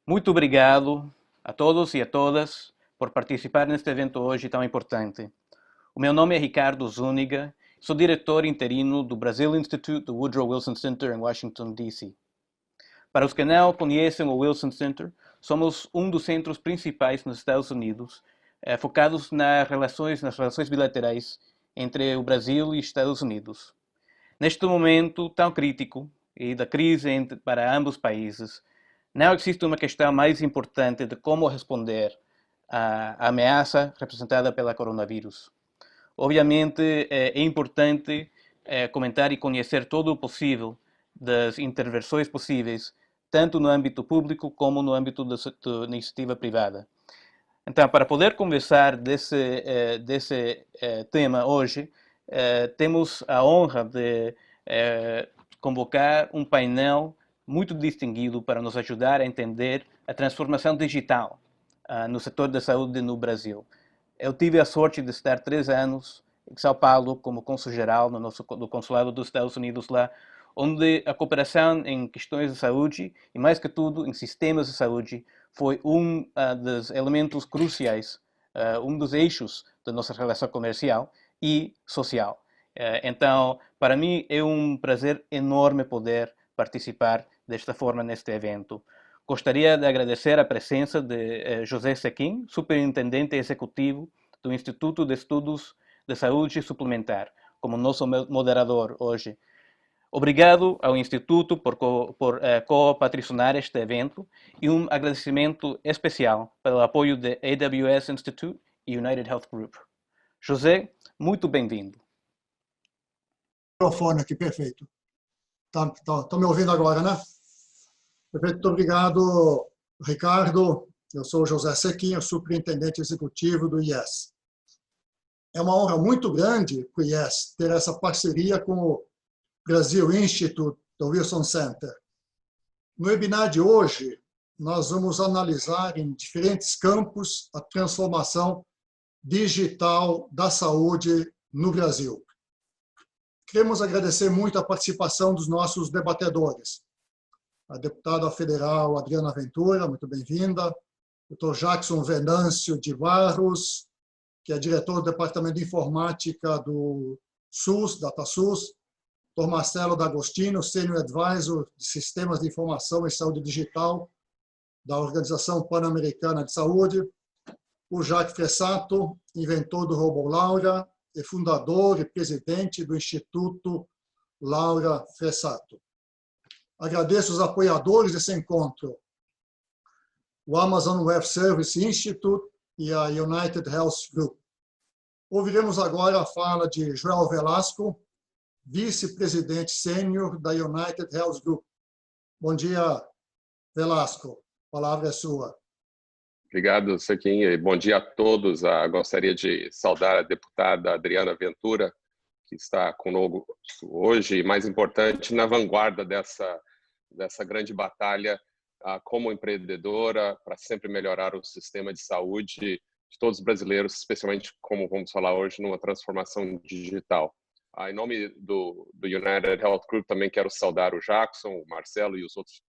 Muito obrigado a todos e a todas por participar neste evento hoje tão importante. O meu nome é Ricardo Zúñiga, sou diretor interino do Brazil Institute do Woodrow Wilson Center em Washington, D.C. Para os que não conhecem o Wilson Center, somos um dos centros principais nos Estados Unidos, focados nas relações bilaterais entre o Brasil e Estados Unidos. Neste momento tão crítico e da crise para ambos os países, não existe uma questão mais importante de como responder à ameaça representada pela coronavírus. Obviamente, é importante comentar e conhecer todo o possível das intervenções possíveis, tanto no âmbito público como no âmbito da iniciativa privada. Então, para poder conversar desse tema hoje, temos a honra de convocar um painel muito distinguido para nos ajudar a entender a transformação digital no setor da saúde no Brasil. Eu tive a sorte de estar 3 anos em São Paulo como cônsul-geral no consulado dos Estados Unidos lá, onde a cooperação em questões de saúde e, mais que tudo, em sistemas de saúde, foi um dos elementos cruciais, um dos eixos da nossa relação comercial e social. Então, para mim, é um prazer enorme poder participar desta forma neste evento. Gostaria de agradecer a presença de José Sequim, superintendente executivo do Instituto de Estudos de Saúde Suplementar, como nosso moderador hoje. Obrigado ao Instituto por co-patrocinar este evento e um agradecimento especial pelo apoio da AWS Institute e United Health Group. José, muito bem-vindo. Microfone aqui, perfeito. Estão me ouvindo agora, né? Perfeito, muito obrigado, Ricardo. Eu sou o José Sequim, superintendente executivo do IES. É uma honra muito grande para o IES ter essa parceria com o Brazil Institute do Wilson Center. No webinar de hoje, nós vamos analisar em diferentes campos a transformação digital da saúde no Brasil. Queremos agradecer muito a participação dos nossos debatedores. A deputada federal Adriana Ventura, muito bem-vinda. Dr. Jackson Venâncio de Barros, que é diretor do Departamento de Informática do SUS, DataSUS. Dr. Marcelo D'Agostino, Senior Advisor de Sistemas de Informação e Saúde Digital da Organização Pan-Americana de Saúde. O Jacques Fressato, inventor do Robô Laura e fundador e presidente do Instituto Laura Fressato. Agradeço os apoiadores desse encontro, o Amazon Web Service Institute e a United Health Group. Ouviremos agora a fala de Joel Velasco, vice-presidente sênior da United Health Group. Bom dia, Velasco. A palavra é sua. Obrigado, Sequim, e bom dia a todos. Gostaria de saudar a deputada Adriana Ventura, que está conosco hoje, e mais importante, na vanguarda dessa grande batalha como empreendedora para sempre melhorar o sistema de saúde de todos os brasileiros, especialmente, como vamos falar hoje, numa transformação digital. Em nome do United Health Group, também quero saudar o Jackson, o Marcelo e os outros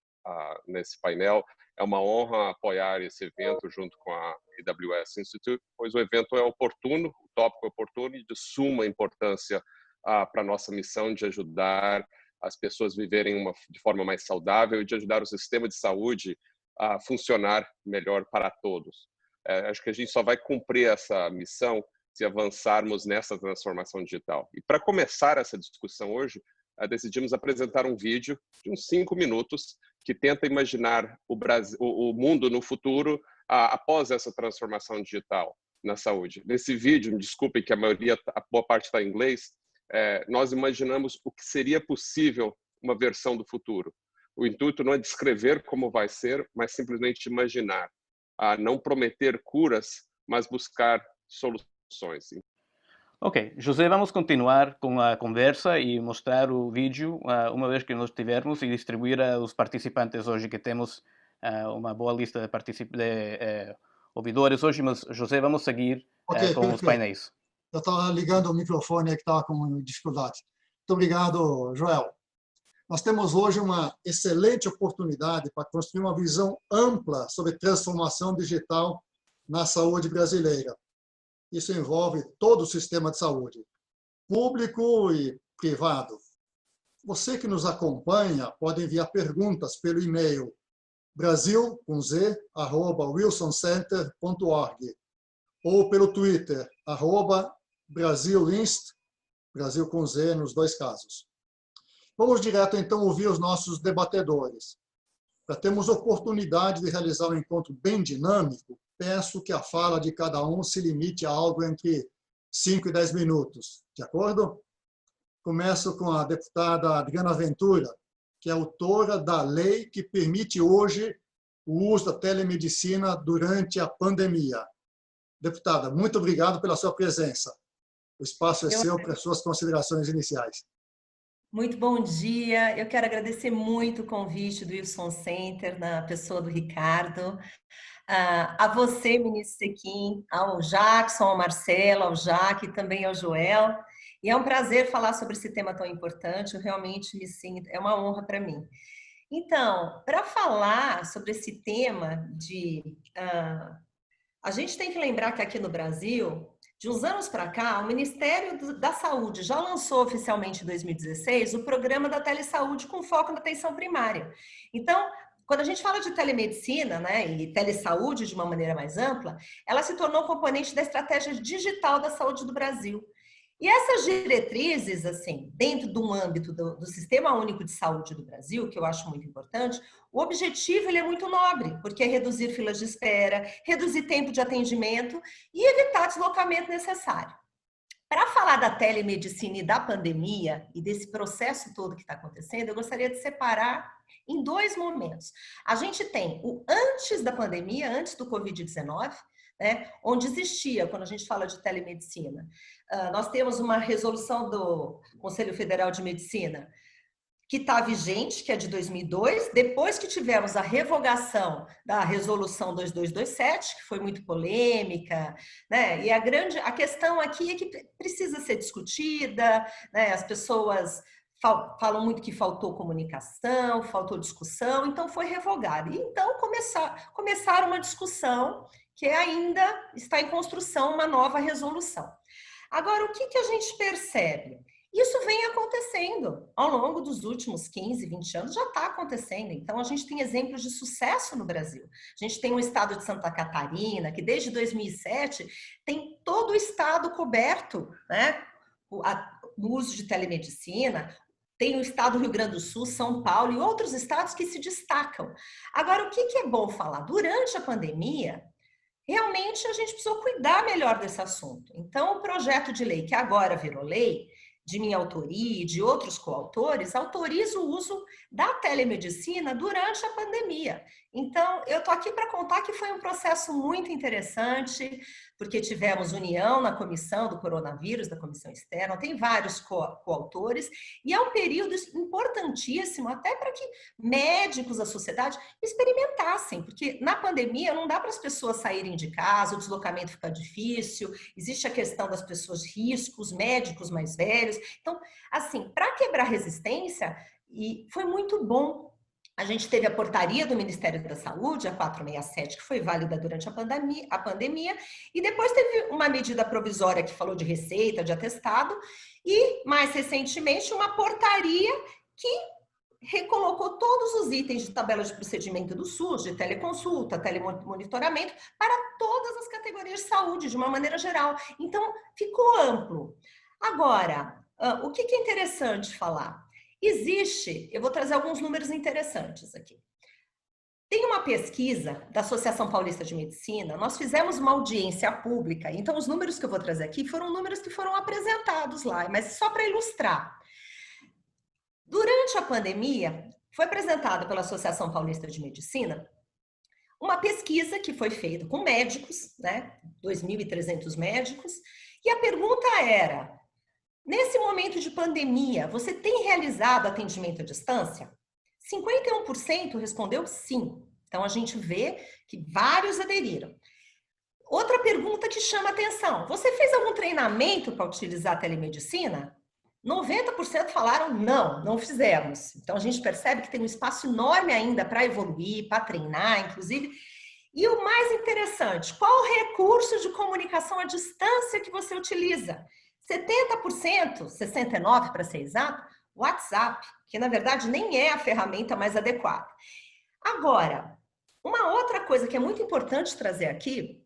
nesse painel. É uma honra apoiar esse evento junto com a AWS Institute, pois o evento é oportuno, o tópico é oportuno e de suma importância para a nossa missão de ajudar as pessoas a viverem de forma mais saudável e de ajudar o sistema de saúde a funcionar melhor para todos. Acho que a gente só vai cumprir essa missão se avançarmos nessa transformação digital. E para começar essa discussão hoje, decidimos apresentar um vídeo de uns 5 minutos que tenta imaginar o mundo no futuro após essa transformação digital na saúde. Nesse vídeo, me desculpem que a boa parte está em inglês, nós imaginamos o que seria possível uma versão do futuro. O intuito não é descrever como vai ser, mas simplesmente imaginar. Não prometer curas, mas buscar soluções. Ok, José, vamos continuar com a conversa e mostrar o vídeo uma vez que nós tivermos e distribuir aos participantes hoje, que temos uma boa lista de ouvidores hoje, mas José, vamos seguir com perfeito. os painéis. Eu estava ligando o microfone que estava com dificuldade. Muito obrigado, Joel. Nós temos hoje uma excelente oportunidade para construir uma visão ampla sobre transformação digital na saúde brasileira. Isso envolve todo o sistema de saúde, público e privado. Você que nos acompanha pode enviar perguntas pelo e-mail brasil@wilsoncenter.org ou pelo Twitter @brasilinst, Brasil com Z nos dois casos. Vamos direto então ouvir os nossos debatedores. Para termos oportunidade de realizar um encontro bem dinâmico, peço que a fala de cada um se limite a algo entre 5 e 10 minutos. De acordo? Começo com a deputada Adriana Ventura, que é autora da lei que permite hoje o uso da telemedicina durante a pandemia. Deputada, muito obrigado pela sua presença. O espaço é seu para suas considerações iniciais. Muito bom dia. Eu quero agradecer muito o convite do Wilson Center, na pessoa do Ricardo. A você, ministro Sequim, ao Jackson, ao Marcelo, ao Jaque e também ao Joel. E é um prazer falar sobre esse tema tão importante. Eu realmente me sinto, é uma honra para mim. Então, para falar sobre esse tema a gente tem que lembrar que aqui no Brasil, de uns anos para cá, o Ministério da Saúde já lançou oficialmente em 2016 o programa da telesaúde com foco na atenção primária. Então, quando a gente fala de telemedicina, né, e telesaúde de uma maneira mais ampla, ela se tornou componente da estratégia digital da saúde do Brasil. E essas diretrizes, assim, dentro de um âmbito do Sistema Único de Saúde do Brasil, que eu acho muito importante, o objetivo ele é muito nobre, porque é reduzir filas de espera, reduzir tempo de atendimento e evitar deslocamento necessário. Para falar da telemedicina e da pandemia e desse processo todo que está acontecendo, eu gostaria de separar em dois momentos. A gente tem o antes da pandemia, antes do Covid-19, né, onde existia, quando a gente fala de telemedicina, nós temos uma resolução do Conselho Federal de Medicina que está vigente, que é de 2002, depois que tivemos a revogação da resolução 2227, que foi muito polêmica, né? E a questão aqui é que precisa ser discutida, né? As pessoas falam muito que faltou comunicação, faltou discussão, então foi revogada. E então começaram uma discussão que ainda está em construção, uma nova resolução. Agora, o que a gente percebe? Isso vem acontecendo ao longo dos últimos 15, 20 anos, já está acontecendo. Então, a gente tem exemplos de sucesso no Brasil. A gente tem o estado de Santa Catarina, que desde 2007 tem todo o estado coberto, né, no uso de telemedicina. Tem o estado do Rio Grande do Sul, São Paulo e outros estados que se destacam. Agora, o que é bom falar? Durante a pandemia, realmente a gente precisou cuidar melhor desse assunto. Então, o projeto de lei, que agora virou lei, de minha autoria e de outros coautores, autoriza o uso da telemedicina durante a pandemia. Então, eu estou aqui para contar que foi um processo muito interessante, porque tivemos união na comissão do coronavírus, da comissão externa, tem vários coautores, e é um período importantíssimo até para que médicos da sociedade experimentassem, porque na pandemia não dá para as pessoas saírem de casa, o deslocamento fica difícil, existe a questão das pessoas riscos, médicos mais velhos. Então, assim, para quebrar resistência, e foi muito bom. A gente teve a portaria do Ministério da Saúde, a 467, que foi válida durante a pandemia, e depois teve uma medida provisória que falou de receita, de atestado, e, mais recentemente, uma portaria que recolocou todos os itens de tabela de procedimento do SUS, de teleconsulta, telemonitoramento, para todas as categorias de saúde, de uma maneira geral. Então, ficou amplo. Agora, o que é interessante falar? Existe, eu vou trazer alguns números interessantes aqui. Tem uma pesquisa da Associação Paulista de Medicina, nós fizemos uma audiência pública, então os números que eu vou trazer aqui foram números que foram apresentados lá, mas só para ilustrar. Durante a pandemia, foi apresentada pela Associação Paulista de Medicina uma pesquisa que foi feita com médicos, né, 2.300 médicos, e a pergunta era: nesse momento de pandemia, você tem realizado atendimento à distância? 51% respondeu sim. Então, a gente vê que vários aderiram. Outra pergunta que chama atenção: você fez algum treinamento para utilizar a telemedicina? 90% falaram não, não fizemos. Então, a gente percebe que tem um espaço enorme ainda para evoluir, para treinar, inclusive. E o mais interessante, qual recurso de comunicação à distância que você utiliza? 70%, 69% para ser exato, WhatsApp, que na verdade nem é a ferramenta mais adequada. Agora, uma outra coisa que é muito importante trazer aqui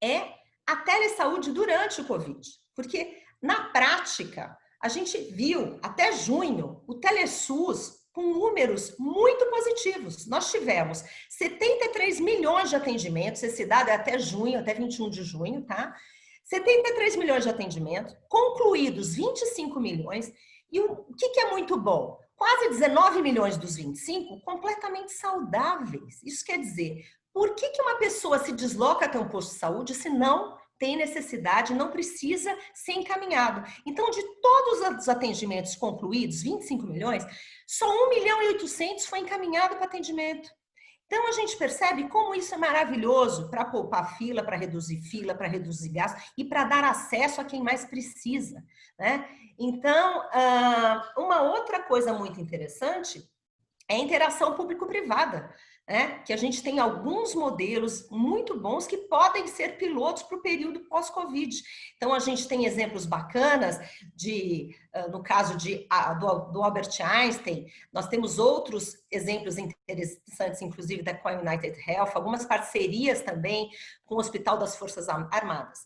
é a telesaúde durante o Covid, porque na prática a gente viu até junho o TeleSUS com números muito positivos. Nós tivemos 73 milhões de atendimentos, esse dado é até junho, até 21 de junho, tá? 73 milhões de atendimentos, concluídos 25 milhões, e o que é muito bom? Quase 19 milhões dos 25 completamente saudáveis. Isso quer dizer, por que uma pessoa se desloca até um posto de saúde se não tem necessidade, não precisa ser encaminhado? Então, de todos os atendimentos concluídos, 25 milhões, só 1 milhão e 800 foi encaminhado para atendimento. Então, a gente percebe como isso é maravilhoso para poupar fila, para reduzir gasto e para dar acesso a quem mais precisa, né? Então, uma outra coisa muito interessante é a interação público-privada, né? Que a gente tem alguns modelos muito bons que podem ser pilotos para o período pós-Covid. Então, a gente tem exemplos bacanas no caso do Albert Einstein, nós temos outros exemplos interessantes, inclusive da United Health, algumas parcerias também com o Hospital das Forças Armadas.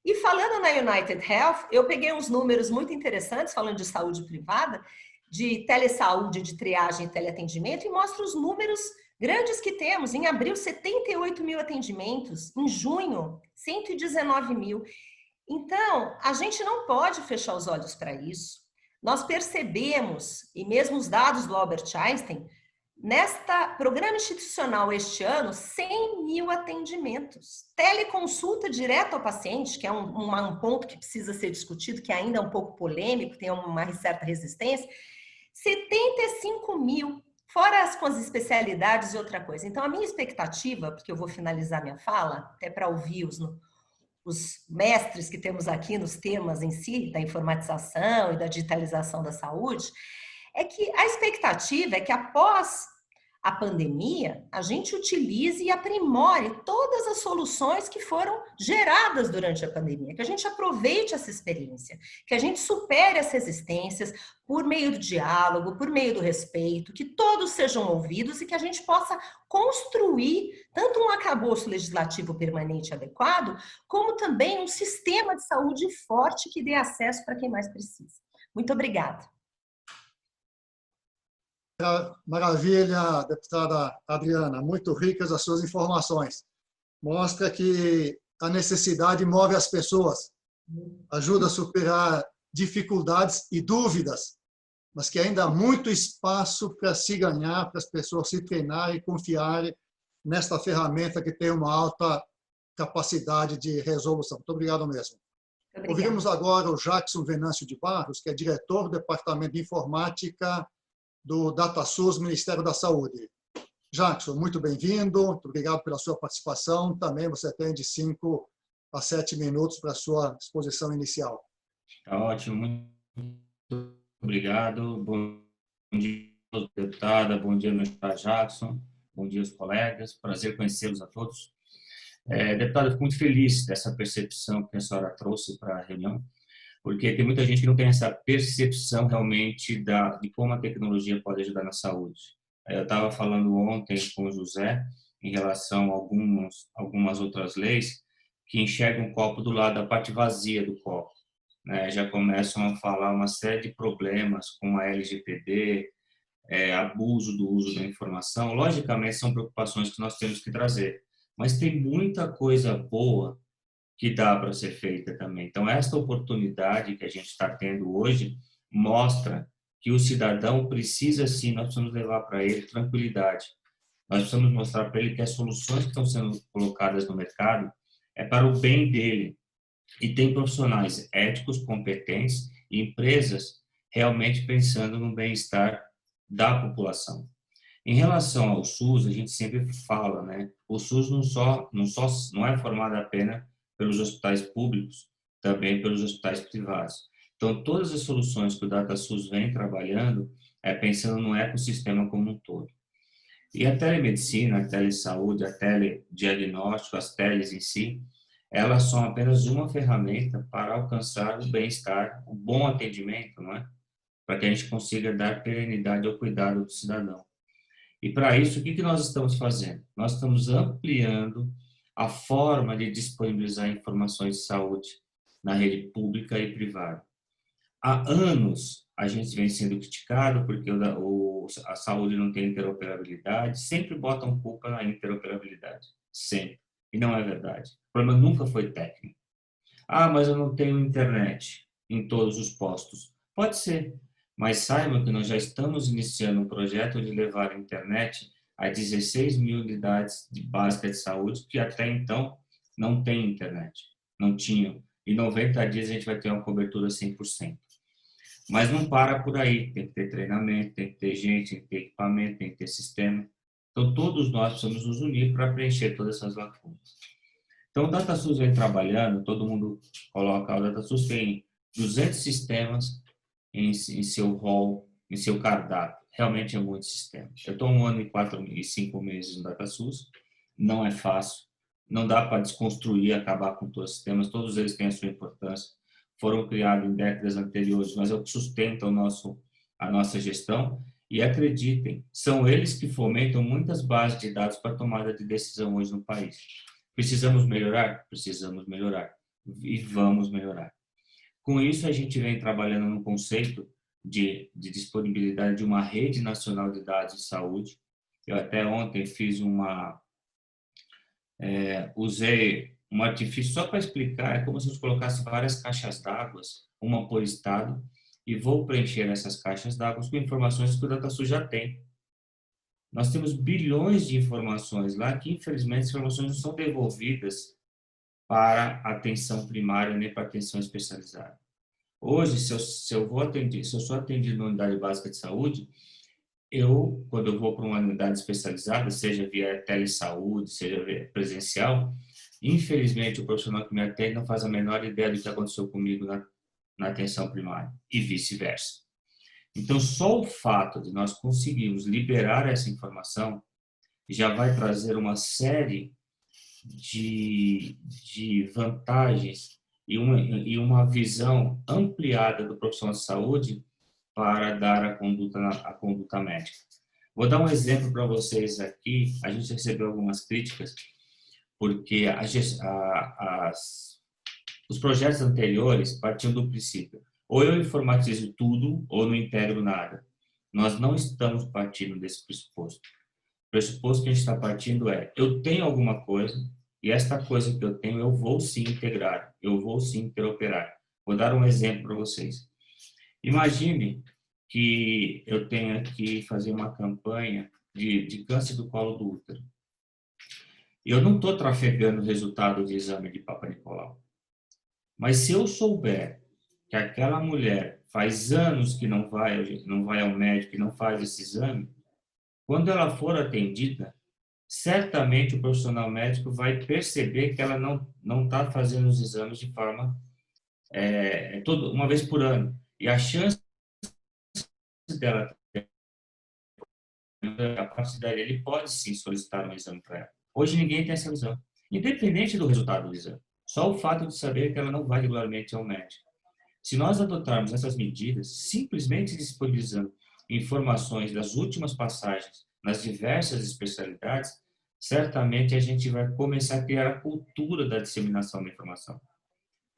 E falando na United Health, eu peguei uns números muito interessantes, falando de saúde privada, de telesaúde, de triagem e teleatendimento, e mostra os números grandes que temos. Em abril, 78 mil atendimentos. Em junho, 119 mil. Então, a gente não pode fechar os olhos para isso. Nós percebemos, e mesmo os dados do Albert Einstein, nesta programa institucional este ano, 100 mil atendimentos. Teleconsulta direto ao paciente, que é um ponto que precisa ser discutido, que ainda é um pouco polêmico, tem uma certa resistência. 75 mil, fora com as especialidades e outra coisa. Então, a minha expectativa, porque eu vou finalizar minha fala, até para ouvir os mestres que temos aqui nos temas em si, da informatização e da digitalização da saúde, é que a expectativa é que após a pandemia, a gente utilize e aprimore todas as soluções que foram geradas durante a pandemia, que a gente aproveite essa experiência, que a gente supere as resistências por meio do diálogo, por meio do respeito, que todos sejam ouvidos e que a gente possa construir tanto um arcabouço legislativo permanente adequado, como também um sistema de saúde forte que dê acesso para quem mais precisa. Muito obrigada. Maravilha, deputada Adriana, muito ricas as suas informações. Mostra que a necessidade move as pessoas, ajuda a superar dificuldades e dúvidas, mas que ainda há muito espaço para se ganhar, para as pessoas se treinarem e confiarem nesta ferramenta que tem uma alta capacidade de resolução. Muito obrigado mesmo. Ouvimos agora o Jackson Venâncio de Barros, que é diretor do Departamento de Informática do DataSUS, Ministério da Saúde. Jackson, muito bem-vindo, muito obrigado pela sua participação. Também você tem de 5 a 7 minutos para a sua exposição inicial. Tá ótimo, muito obrigado. Bom dia, deputada, bom dia, meu deputado Jackson, bom dia, os colegas, prazer conhecê-los a todos. Deputada, eu fico muito feliz dessa percepção que a senhora trouxe para a reunião, porque tem muita gente que não tem essa percepção realmente de como a tecnologia pode ajudar na saúde. Eu estava falando ontem com o José em relação a algumas outras leis que enxergam o copo do lado da parte vazia do copo, né? Já começam a falar uma série de problemas com a LGPD, abuso do uso da informação. Logicamente, são preocupações que nós temos que trazer, mas tem muita coisa boa que dá para ser feita também. Então, esta oportunidade que a gente está tendo hoje mostra que o cidadão precisa, sim, nós precisamos levar para ele tranquilidade. Nós precisamos mostrar para ele que as soluções que estão sendo colocadas no mercado é para o bem dele. E tem profissionais éticos, competentes e empresas realmente pensando no bem-estar da população. Em relação ao SUS, a gente sempre fala, né? O SUS não é formado apenas pelos hospitais públicos, também pelos hospitais privados. Então, todas as soluções que o DataSUS vem trabalhando é pensando no ecossistema como um todo. E a telemedicina, a telesaúde, a telediagnóstico, as teles em si, elas são apenas uma ferramenta para alcançar o bem-estar, o bom atendimento, não é? Para que a gente consiga dar perenidade ao cuidado do cidadão. E para isso, o que nós estamos fazendo? Nós estamos ampliando a forma de disponibilizar informações de saúde na rede pública e privada. Há anos a gente vem sendo criticado porque a saúde não tem interoperabilidade, sempre botam culpa na interoperabilidade, sempre. E não é verdade. O problema nunca foi técnico. Ah, mas eu não tenho internet em todos os postos. Pode ser, mas saibam que nós já estamos iniciando um projeto de levar a internet a 16 mil unidades básicas de saúde que até então não tem internet, não tinham. Em 90 dias a gente vai ter uma cobertura 100%. Mas não para por aí, tem que ter treinamento, tem que ter gente, tem que ter equipamento, tem que ter sistema. Então, todos nós precisamos nos unir para preencher todas essas lacunas. Então, o DataSUS vem trabalhando, todo mundo coloca, o DataSUS tem 200 sistemas em seu rol, em seu cardápio. Realmente é muito sistema. Eu estou 1 ano e 4 e 5 meses no DataSUS, não é fácil, não dá para desconstruir, acabar com todos os sistemas, todos eles têm a sua importância. Foram criados em décadas anteriores, mas é o que sustenta a nossa gestão. E acreditem, são eles que fomentam muitas bases de dados para tomada de decisão hoje no país. Precisamos melhorar? Precisamos melhorar. E vamos melhorar. Com isso, a gente vem trabalhando no conceito de disponibilidade de uma rede nacional de dados de saúde. Eu até ontem fiz usei um artifício só para explicar, é como se eu colocasse várias caixas d'água, uma por estado, e vou preencher essas caixas d'água com informações que o DataSUS já tem. Nós temos bilhões de informações lá que, infelizmente, as informações não são devolvidas para a atenção primária nem para a atenção especializada. Hoje, se eu sou atendido na unidade básica de saúde, quando eu vou para uma unidade especializada, seja via telesaúde, seja via presencial, infelizmente, o profissional que me atende não faz a menor ideia do que aconteceu comigo na atenção primária e vice-versa. Então, só o fato de nós conseguirmos liberar essa informação já vai trazer uma série de vantagens e uma visão ampliada do profissional de saúde para dar a conduta médica. Vou dar um exemplo para vocês aqui. A gente recebeu algumas críticas porque os projetos anteriores partiam do princípio: ou eu informatizo tudo ou não integro nada. Nós não estamos partindo desse pressuposto. O pressuposto que a gente está partindo é: eu tenho alguma coisa e esta coisa que eu tenho eu vou sim integrar, eu vou sim interoperar. Vou dar um exemplo para vocês. Imagine que eu tenha que fazer uma campanha de câncer do colo do útero. Eu não estou trafegando o resultado de exame de Papa Nicolau. Mas se eu souber que aquela mulher faz anos que não vai ao médico e não faz esse exame, quando ela for atendida, certamente o profissional médico vai perceber que ela não está fazendo os exames de forma uma vez por ano. E a chance dela a partir daí ele pode sim solicitar um exame para ela. Hoje ninguém tem essa visão, independente do resultado do exame. Só o fato de saber que ela não vai regularmente ao médico. Se nós adotarmos essas medidas, simplesmente disponibilizando informações das últimas passagens nas diversas especialidades, certamente a gente vai começar a criar a cultura da disseminação da informação.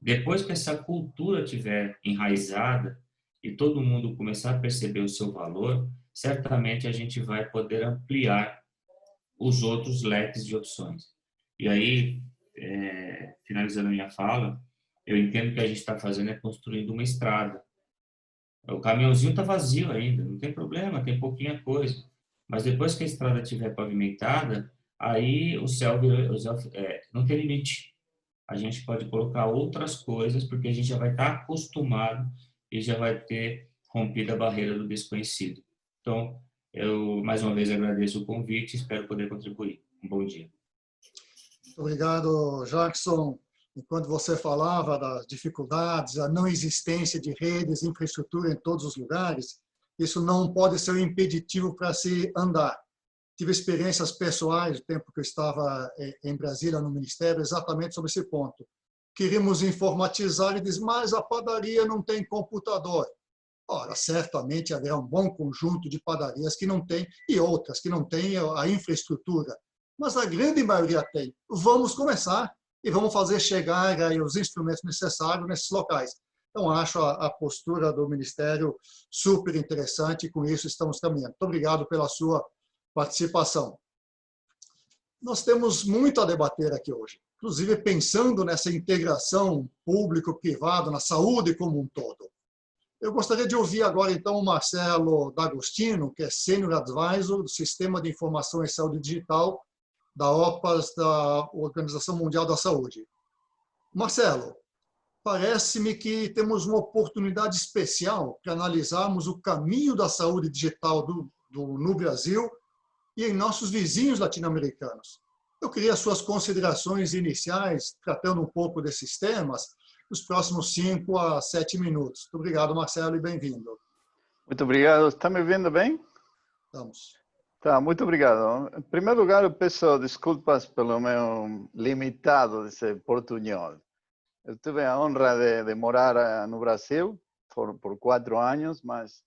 Depois que essa cultura estiver enraizada e todo mundo começar a perceber o seu valor, certamente a gente vai poder ampliar os outros leques de opções. E aí, finalizando a minha fala, eu entendo que a gente está fazendo é construindo uma estrada. O caminhãozinho está vazio ainda, não tem problema, tem pouquinha coisa. Mas depois que a estrada estiver pavimentada, aí o céu não tem limite. A gente pode colocar outras coisas, porque a gente já vai estar acostumado e já vai ter rompido a barreira do desconhecido. Então, eu mais uma vez agradeço o convite e espero poder contribuir. Um bom dia. Obrigado, Jackson. Enquanto você falava das dificuldades, a não existência de redes, infraestrutura em todos os lugares, isso não pode ser um impeditivo para se andar. Tive experiências pessoais, no tempo que eu estava em Brasília, no Ministério, exatamente sobre esse ponto. Queríamos informatizar e diz, mas a padaria não tem computador. Ora, certamente haverá um bom conjunto de padarias que não têm e outras que não têm a infraestrutura. Mas a grande maioria tem. Vamos começar e vamos fazer chegar aí os instrumentos necessários nesses locais. Então, acho a postura do Ministério super interessante e com isso estamos caminhando. Muito obrigado pela sua participação. Nós temos muito a debater aqui hoje, inclusive pensando nessa integração público-privado na saúde como um todo. Eu gostaria de ouvir agora, então, o Marcelo D'Agostino, que é Senior Advisor do Sistema de Informação em Saúde Digital da OPAS, da Organização Mundial da Saúde. Marcelo, parece-me que temos uma oportunidade especial para analisarmos o caminho da saúde digital no Brasil e em nossos vizinhos latino-americanos. Eu queria suas considerações iniciais, tratando um pouco desses temas, nos próximos 5 a 7 minutos. Muito obrigado, Marcelo, e bem-vindo. Muito obrigado. Está me ouvindo bem? Estamos. Tá, muito obrigado. Em primeiro lugar, eu peço desculpas pelo meu limitado desse portunhol. Eu tive a honra de morar no Brasil por 4 anos, mas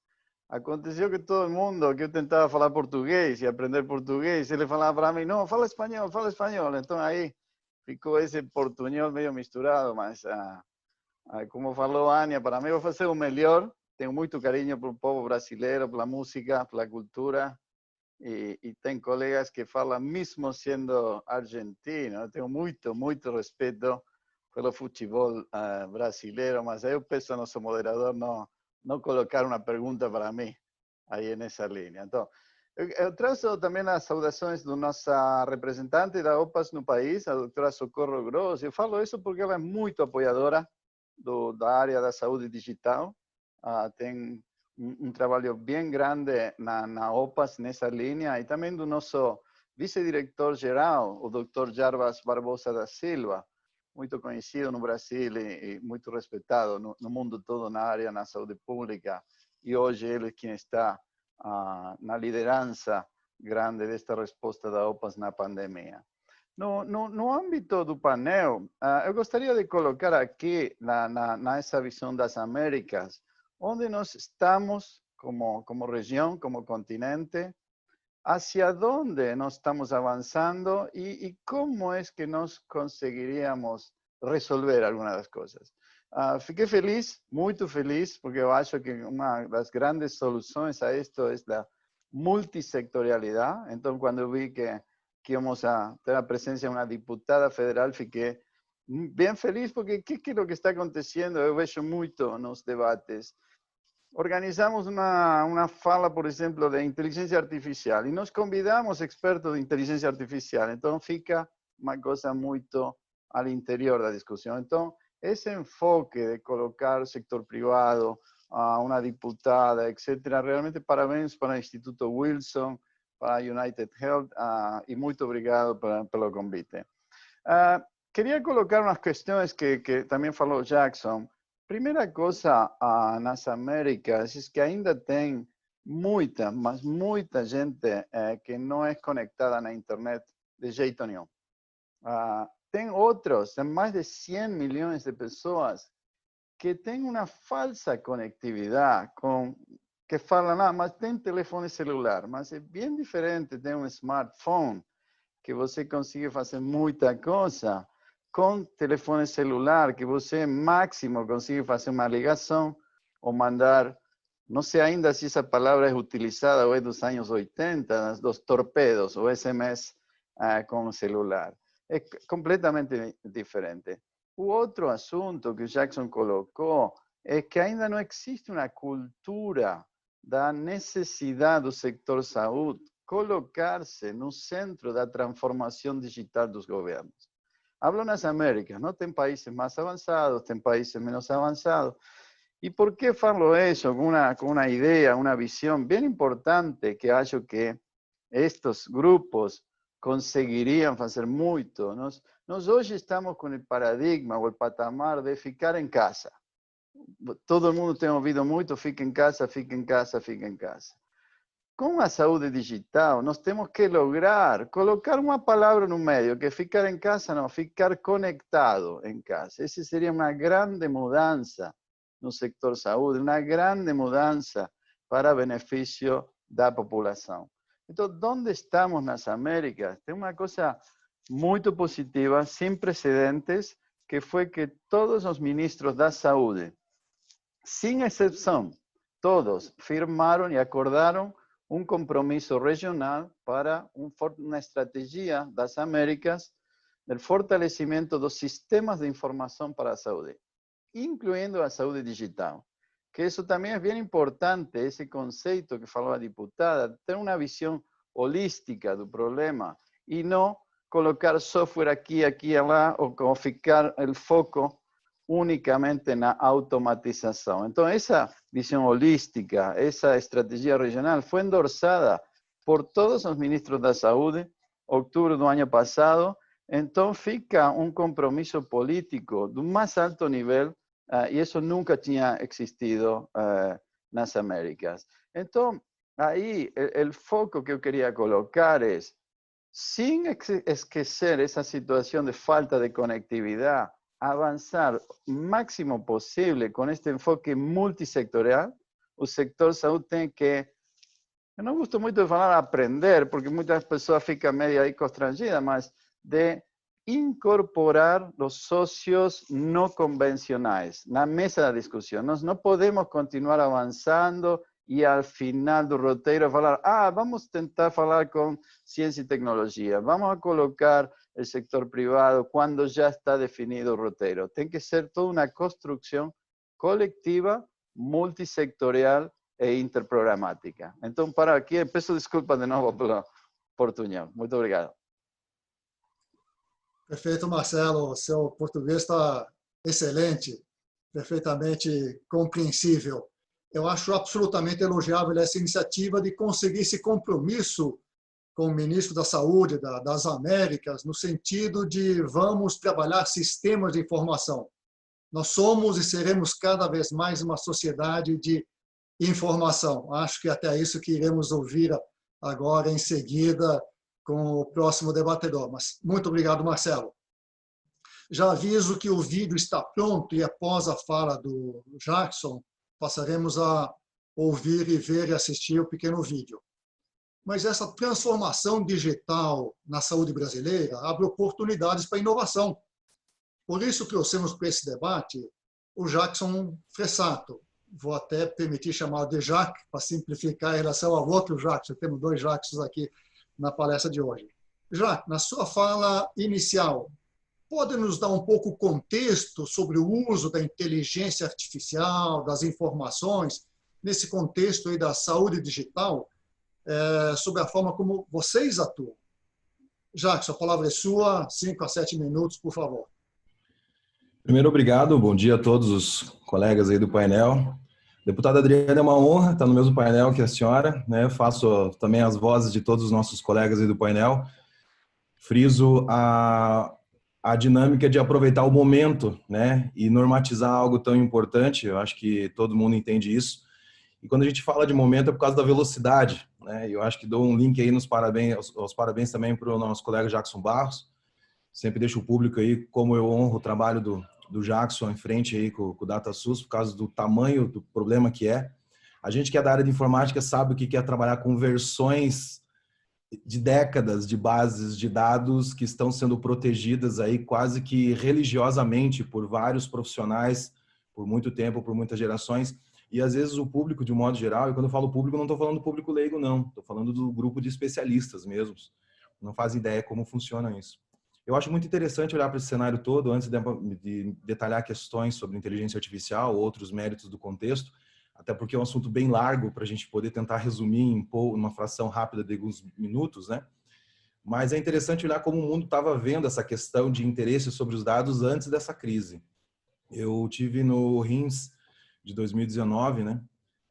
aconteceu que todo mundo que eu tentava falar português e aprender português, ele falava para mim, não, fala espanhol, fala espanhol. Então aí ficou esse portunhol meio misturado, mas como falou a Ania, para mim vou fazer o melhor. Tenho muito carinho pelo povo brasileiro, pela música, pela cultura. E tem colegas que falam, mesmo sendo argentino, eu tenho muito respeito pelo futebol brasileiro, mas eu peço ao nosso moderador não colocar uma pergunta para mim aí nessa linha. Então, eu trago também as saudações da nossa representante da OPAS no país, a doutora Socorro Gross. Eu falo isso porque ela é muito apoiadora da área da saúde digital. Tem um trabalho bem grande na OPAS nessa linha, e também do nosso vice-diretor-geral, o Dr. Jarbas Barbosa da Silva, muito conhecido no Brasil e muito respeitado no mundo todo na área da saúde pública, e hoje ele é quem está na liderança grande desta resposta da OPAS na pandemia. No âmbito do painel, eu gostaria de colocar aqui, nessa visão das Américas, onde nós estamos como região, como continente, hacia onde nós estamos avançando e como é que nós conseguiríamos resolver algumas das coisas. Fiquei feliz, muito feliz, porque eu acho que uma das grandes soluções a isto é a multissectorialidade. Então, quando eu vi que íamos a ter a presença de uma diputada federal, fiquei bem feliz, porque o que é o que está acontecendo? Eu vejo muito nos debates. Organizamos uma fala, por exemplo, de inteligência artificial, e nós convidamos expertos de inteligência artificial, então fica uma coisa muito ao interior da discussão. Então, esse enfoque de colocar o setor privado, uma diputada, etc., realmente parabéns para o Instituto Wilson, para a United Health, e muito obrigado pelo convite. Queria colocar umas questões que também falou Jackson. Primeira coisa nas Américas é que ainda tem muita gente que não é conectada na internet de jeito nenhum. Tem outros, tem mais de 100 milhões de pessoas que têm uma falsa conectividade, que falam, mas tem telefone celular, mas é bem diferente, tem um smartphone, que você consegue fazer muita coisa, com telefone celular, que você máximo consegue fazer uma ligação ou mandar, não sei ainda se essa palavra é utilizada ou é dos anos 80, dos torpedos, ou SMS com o celular. É completamente diferente. O outro assunto que o Jackson colocou é que ainda não existe uma cultura da necessidade do sector saúde colocar-se no centro da transformação digital dos governos. Hablo nas Américas, não tem países mais avançados, tem países menos avançados. E por que falo isso? Com uma ideia, uma visão bem importante que acho que estes grupos conseguiriam fazer muito. Nós hoje estamos com o paradigma, o patamar de ficar em casa. Todo mundo tem ouvido muito, fica em casa, fica em casa, fica em casa. Com a saúde digital, nós temos que lograr colocar uma palavra no meio, que ficar em casa não, ficar conectado em casa. Essa seria uma grande mudança no sector saúde, uma grande mudança para benefício da população. Então, onde estamos nas Américas? Tem uma coisa muito positiva, sem precedentes, que foi que todos os ministros da saúde, sem exceção, todos firmaram e acordaram um compromisso regional para uma estratégia das Américas do fortalecimento dos sistemas de informação para a saúde, incluindo a saúde digital. Que isso também é bem importante, esse conceito que falou a diputada, ter uma visão holística do problema e não colocar software aqui, aqui e lá, ou ficar o foco unicamente na automatização. Então, essa visão holística, essa estratégia regional foi endossada por todos os ministros da saúde, em outubro do ano passado. Então, fica um compromisso político do mais alto nível, e isso nunca tinha existido nas Américas. Então, aí, o foco que eu queria colocar é, sem esquecer essa situação de falta de conectividade, avançar o máximo possível com este enfoque multissectorial. O sector saúde tem que, eu não gosto muito de falar aprender, porque muitas pessoas ficam meio aí constrangidas, mas de incorporar os sócios não convencionais na mesa da discussão. Nós não podemos continuar avançando e ao final do roteiro falar, vamos tentar falar com ciência e tecnologia, vamos a colocar o sector privado quando já está definido o roteiro. Tem que ser toda uma construção coletiva, multissectorial e interprogramática. Então, para aqui, peço desculpas de novo pela oportunidade. Muito obrigado. Perfeito, Marcelo. Seu português está excelente, perfeitamente compreensível. Eu acho absolutamente elogiável essa iniciativa de conseguir esse compromisso com o ministro da Saúde das Américas, no sentido de vamos trabalhar sistemas de informação. Nós somos e seremos cada vez mais uma sociedade de informação. Acho que até isso que iremos ouvir agora em seguida com o próximo debatedor. Mas muito obrigado, Marcelo. Já aviso que o vídeo está pronto e após a fala do Jackson, passaremos a ouvir e ver e assistir o pequeno vídeo. Mas essa transformação digital na saúde brasileira abre oportunidades para inovação. Por isso trouxemos para esse debate o Jackson Fressato. Vou até permitir chamar de Jacques, para simplificar em relação ao outro Jackson. Temos dois Jacksons aqui na palestra de hoje. Jacques, na sua fala inicial, pode nos dar um pouco o contexto sobre o uso da inteligência artificial, das informações, nesse contexto aí da saúde digital, sobre a forma como vocês atuam? Jackson, a palavra é sua, 5 a 7 minutos, por favor. Primeiro, obrigado. Bom dia a todos os colegas aí do painel. Deputada Adriana, é uma honra estar no mesmo painel que a senhora, né? Eu faço também as vozes de todos os nossos colegas aí do painel. Friso a dinâmica de aproveitar o momento, né? E normatizar algo tão importante. Eu acho que todo mundo entende isso. E quando a gente fala de momento é por causa da velocidade, né? Eu acho que dou um link aí aos parabéns também para o nosso colega Jackson Barros. Sempre deixo o público aí como eu honro o trabalho do Jackson em frente aí com o DataSUS, por causa do tamanho do problema que é. A gente que é da área de informática sabe o que é trabalhar com versões de décadas de bases de dados que estão sendo protegidas aí quase que religiosamente por vários profissionais por muito tempo, por muitas gerações. E às vezes o público, de um modo geral, e quando eu falo público, não estou falando do público leigo, não. Estou falando do grupo de especialistas mesmos. Não fazem ideia como funciona isso. Eu acho muito interessante olhar para esse cenário todo, antes de detalhar questões sobre inteligência artificial, outros méritos do contexto, até porque é um assunto bem largo para a gente poder tentar resumir em uma fração rápida de alguns minutos, né? Mas é interessante olhar como o mundo estava vendo essa questão de interesse sobre os dados antes dessa crise. Eu tive no RINS de 2019, né?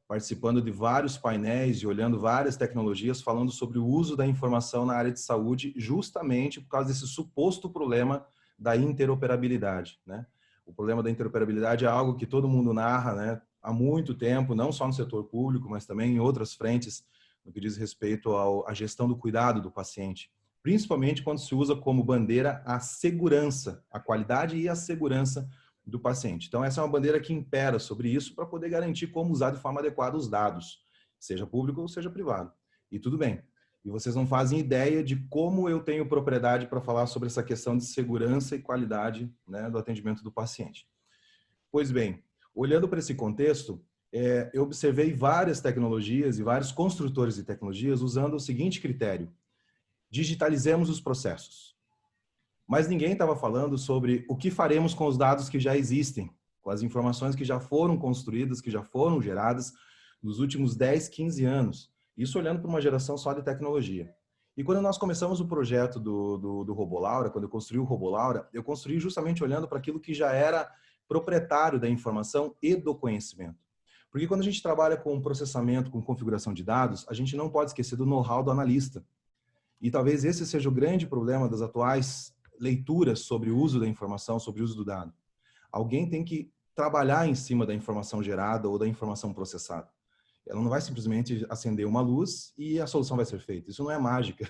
participando de vários painéis e olhando várias tecnologias falando sobre o uso da informação na área de saúde, justamente por causa desse suposto problema da interoperabilidade, né? O problema da interoperabilidade é algo que todo mundo narra, né, há muito tempo, não só no setor público, mas também em outras frentes, no que diz respeito à gestão do cuidado do paciente, principalmente quando se usa como bandeira a segurança, a qualidade e a segurança do paciente. Então, essa é uma bandeira que impera sobre isso para poder garantir como usar de forma adequada os dados, seja público ou seja privado. E tudo bem. E vocês não fazem ideia de como eu tenho propriedade para falar sobre essa questão de segurança e qualidade, né, do atendimento do paciente. Pois bem, olhando para esse contexto, eu observei várias tecnologias e vários construtores de tecnologias usando o seguinte critério: digitalizemos os processos. Mas ninguém estava falando sobre o que faremos com os dados que já existem, com as informações que já foram construídas, que já foram geradas nos últimos 10, 15 anos. Isso olhando para uma geração só de tecnologia. E quando nós começamos o projeto do RoboLaura, quando eu construí o RoboLaura, eu construí justamente olhando para aquilo que já era proprietário da informação e do conhecimento. Porque quando a gente trabalha com processamento, com configuração de dados, a gente não pode esquecer do know-how do analista. E talvez esse seja o grande problema das atuais leituras sobre o uso da informação, sobre o uso do dado. Alguém tem que trabalhar em cima da informação gerada ou da informação processada. Ela não vai simplesmente acender uma luz e a solução vai ser feita. Isso não é mágica.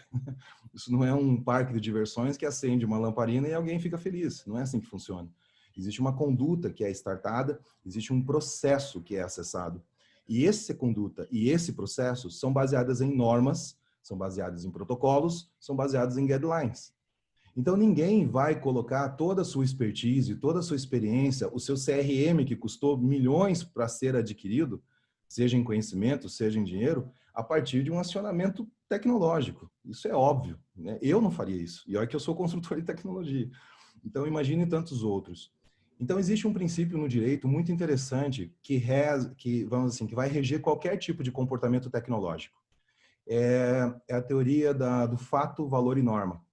Isso não é um parque de diversões que acende uma lamparina e alguém fica feliz. Não é assim que funciona. Existe uma conduta que é startada, existe um processo que é acessado. E essa conduta e esse processo são baseadas em normas, são baseadas em protocolos, são baseados em guidelines. Então, ninguém vai colocar toda a sua expertise, toda a sua experiência, o seu CRM, que custou milhões para ser adquirido, seja em conhecimento, seja em dinheiro, a partir de um acionamento tecnológico. Isso é óbvio, né? Eu não faria isso. E olha que eu sou consultor de tecnologia. Então, imagine tantos outros. Então, existe um princípio no direito muito interessante que vai reger qualquer tipo de comportamento tecnológico. É a teoria do fato, valor e norma.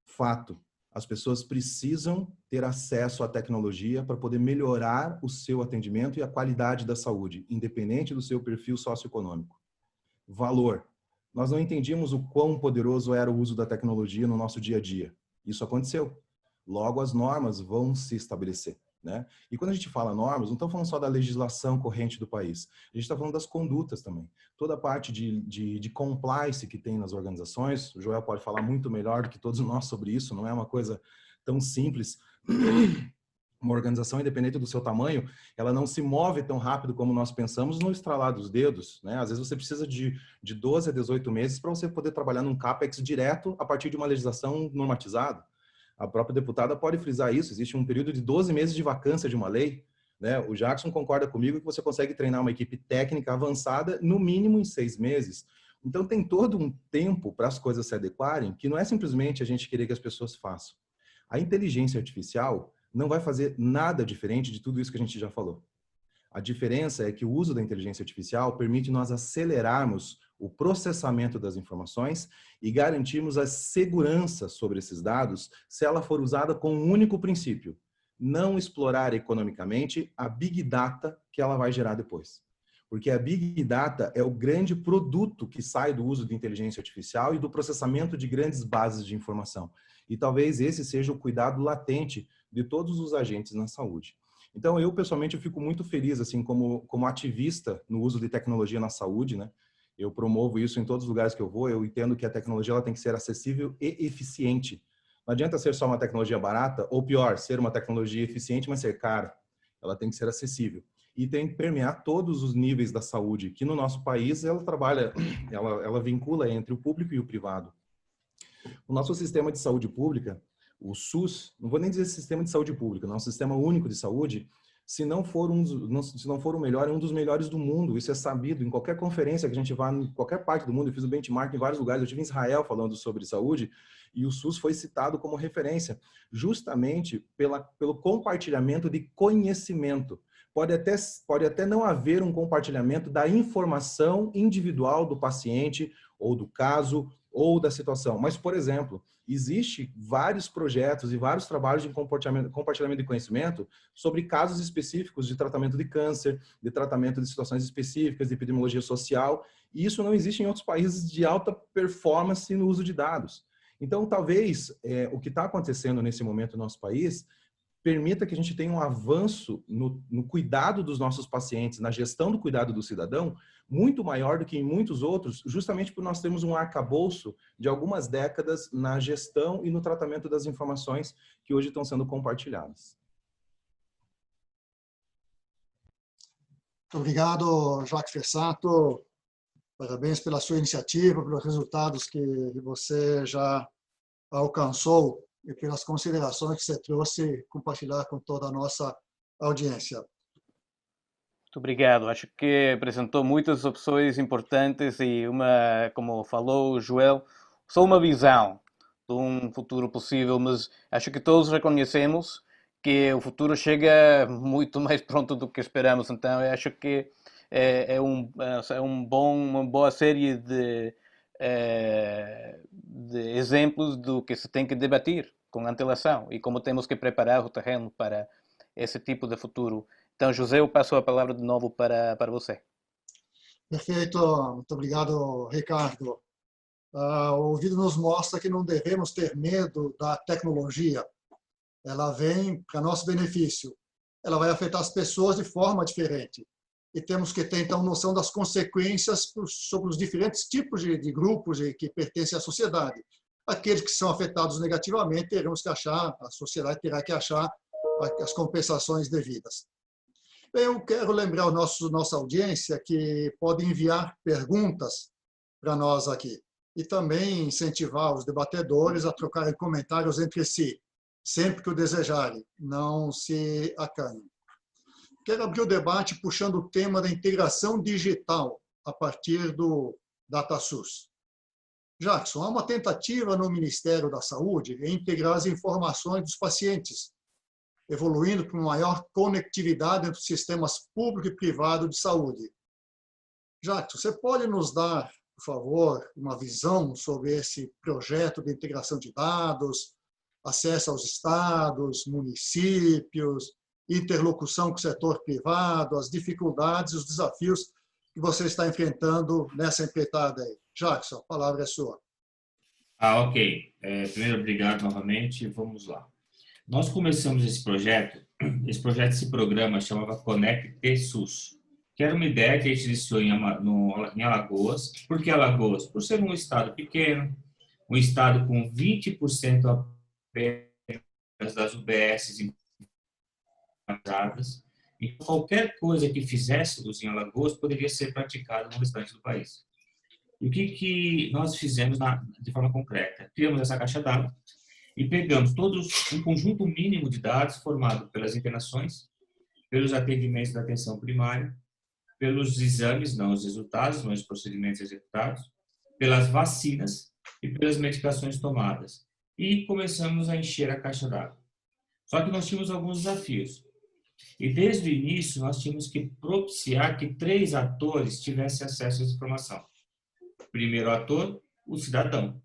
Fato. As pessoas precisam ter acesso à tecnologia para poder melhorar o seu atendimento e a qualidade da saúde, independente do seu perfil socioeconômico. Valor. Nós não entendíamos o quão poderoso era o uso da tecnologia no nosso dia a dia. Isso aconteceu. Logo, as normas vão se estabelecer, né? E quando a gente fala normas, não estamos falando só da legislação corrente do país. A gente está falando das condutas também. Toda a parte de compliance que tem nas organizações, o Joel pode falar muito melhor do que todos nós sobre isso, não é uma coisa tão simples. Uma organização, independente do seu tamanho, ela não se move tão rápido como nós pensamos no estralar dos dedos, né? Às vezes você precisa de 12 a 18 meses para você poder trabalhar num CAPEX direto a partir de uma legislação normatizada. A própria deputada pode frisar isso. Existe um período de 12 meses de vacância de uma lei, né? O Jackson concorda comigo que você consegue treinar uma equipe técnica avançada no mínimo em 6 meses. Então tem todo um tempo para as coisas se adequarem, que não é simplesmente a gente querer que as pessoas façam. A inteligência artificial não vai fazer nada diferente de tudo isso que a gente já falou. A diferença é que o uso da inteligência artificial permite nós acelerarmos o processamento das informações e garantirmos a segurança sobre esses dados se ela for usada com um único princípio: não explorar economicamente a Big Data que ela vai gerar depois. Porque a Big Data é o grande produto que sai do uso de inteligência artificial e do processamento de grandes bases de informação. E talvez esse seja o cuidado latente de todos os agentes na saúde. Então, eu pessoalmente eu fico muito feliz, assim, como ativista no uso de tecnologia na saúde, né? Eu promovo isso em todos os lugares que eu vou. Eu entendo que a tecnologia ela tem que ser acessível e eficiente. Não adianta ser só uma tecnologia barata, ou pior, ser uma tecnologia eficiente, mas ser cara. Ela tem que ser acessível. E tem que permear todos os níveis da saúde, que no nosso país ela vincula entre o público e o privado. O nosso sistema de saúde pública, o SUS, não vou nem dizer sistema de saúde pública, nosso sistema único de saúde, se não for o melhor, é um dos melhores do mundo. Isso é sabido. Em qualquer conferência que a gente vá, em qualquer parte do mundo, eu fiz um benchmark em vários lugares. Eu estive em Israel falando sobre saúde e o SUS foi citado como referência, justamente pelo compartilhamento de conhecimento. Pode até não haver um compartilhamento da informação individual do paciente, ou do caso, ou da situação. Mas, por exemplo, existe vários projetos e vários trabalhos de compartilhamento de conhecimento sobre casos específicos de tratamento de câncer, de tratamento de situações específicas, de epidemiologia social, e isso não existe em outros países de alta performance no uso de dados. Então, talvez o que está acontecendo nesse momento no nosso país permita que a gente tenha um avanço no cuidado dos nossos pacientes, na gestão do cuidado do cidadão, muito maior do que em muitos outros, justamente por nós termos um arcabouço de algumas décadas na gestão e no tratamento das informações que hoje estão sendo compartilhadas. Muito obrigado, Jacques Fessato. Parabéns pela sua iniciativa, pelos resultados que você já alcançou e pelas considerações que você trouxe compartilhar com toda a nossa audiência. Muito obrigado. Acho que apresentou muitas opções importantes e como falou o Joel, só uma visão de um futuro possível, mas acho que todos reconhecemos que o futuro chega muito mais pronto do que esperamos. Então, eu acho que uma boa série de exemplos do que se tem que debater com antelação e como temos que preparar o terreno para esse tipo de futuro. Então, José, eu passo a palavra de novo para você. Perfeito. Muito obrigado, Ricardo. O vídeo nos mostra que não devemos ter medo da tecnologia. Ela vem para nosso benefício. Ela vai afetar as pessoas de forma diferente. E temos que ter, então, noção das consequências sobre os diferentes tipos de grupos que pertencem à sociedade. Aqueles que são afetados negativamente, teremos que achar, a sociedade terá que achar as compensações devidas. Eu quero lembrar a nossa audiência que pode enviar perguntas para nós aqui e também incentivar os debatedores a trocarem comentários entre si, sempre que o desejarem, não se acanhem. Quero abrir o debate puxando o tema da integração digital a partir do DataSUS. Jackson, há uma tentativa no Ministério da Saúde em integrar as informações dos pacientes, evoluindo para uma maior conectividade entre os sistemas público e privado de saúde. Jackson, você pode nos dar, por favor, uma visão sobre esse projeto de integração de dados, acesso aos estados, municípios, interlocução com o setor privado, as dificuldades e os desafios que você está enfrentando nessa empreitada aí? Jackson, a palavra é sua. Ok. Primeiro, obrigado novamente. Vamos lá. Nós começamos esse projeto, esse programa chamava Conecte SUS, que era uma ideia que a gente iniciou em Alagoas. Por que Alagoas? Por ser um estado pequeno, um estado com 20% apenas das UBSs implantadas, e qualquer coisa que fizéssemos em Alagoas poderia ser praticada no restante do país. E o que nós fizemos de forma concreta? Criamos essa caixa d'água e pegamos todos um conjunto mínimo de dados formado pelas internações, pelos atendimentos da atenção primária, pelos exames, não os resultados, mas os procedimentos executados, pelas vacinas e pelas medicações tomadas. E começamos a encher a caixa d'água. Só que nós tínhamos alguns desafios. E desde o início nós tínhamos que propiciar que 3 atores tivessem acesso a essa informação. Primeiro ator, o cidadão.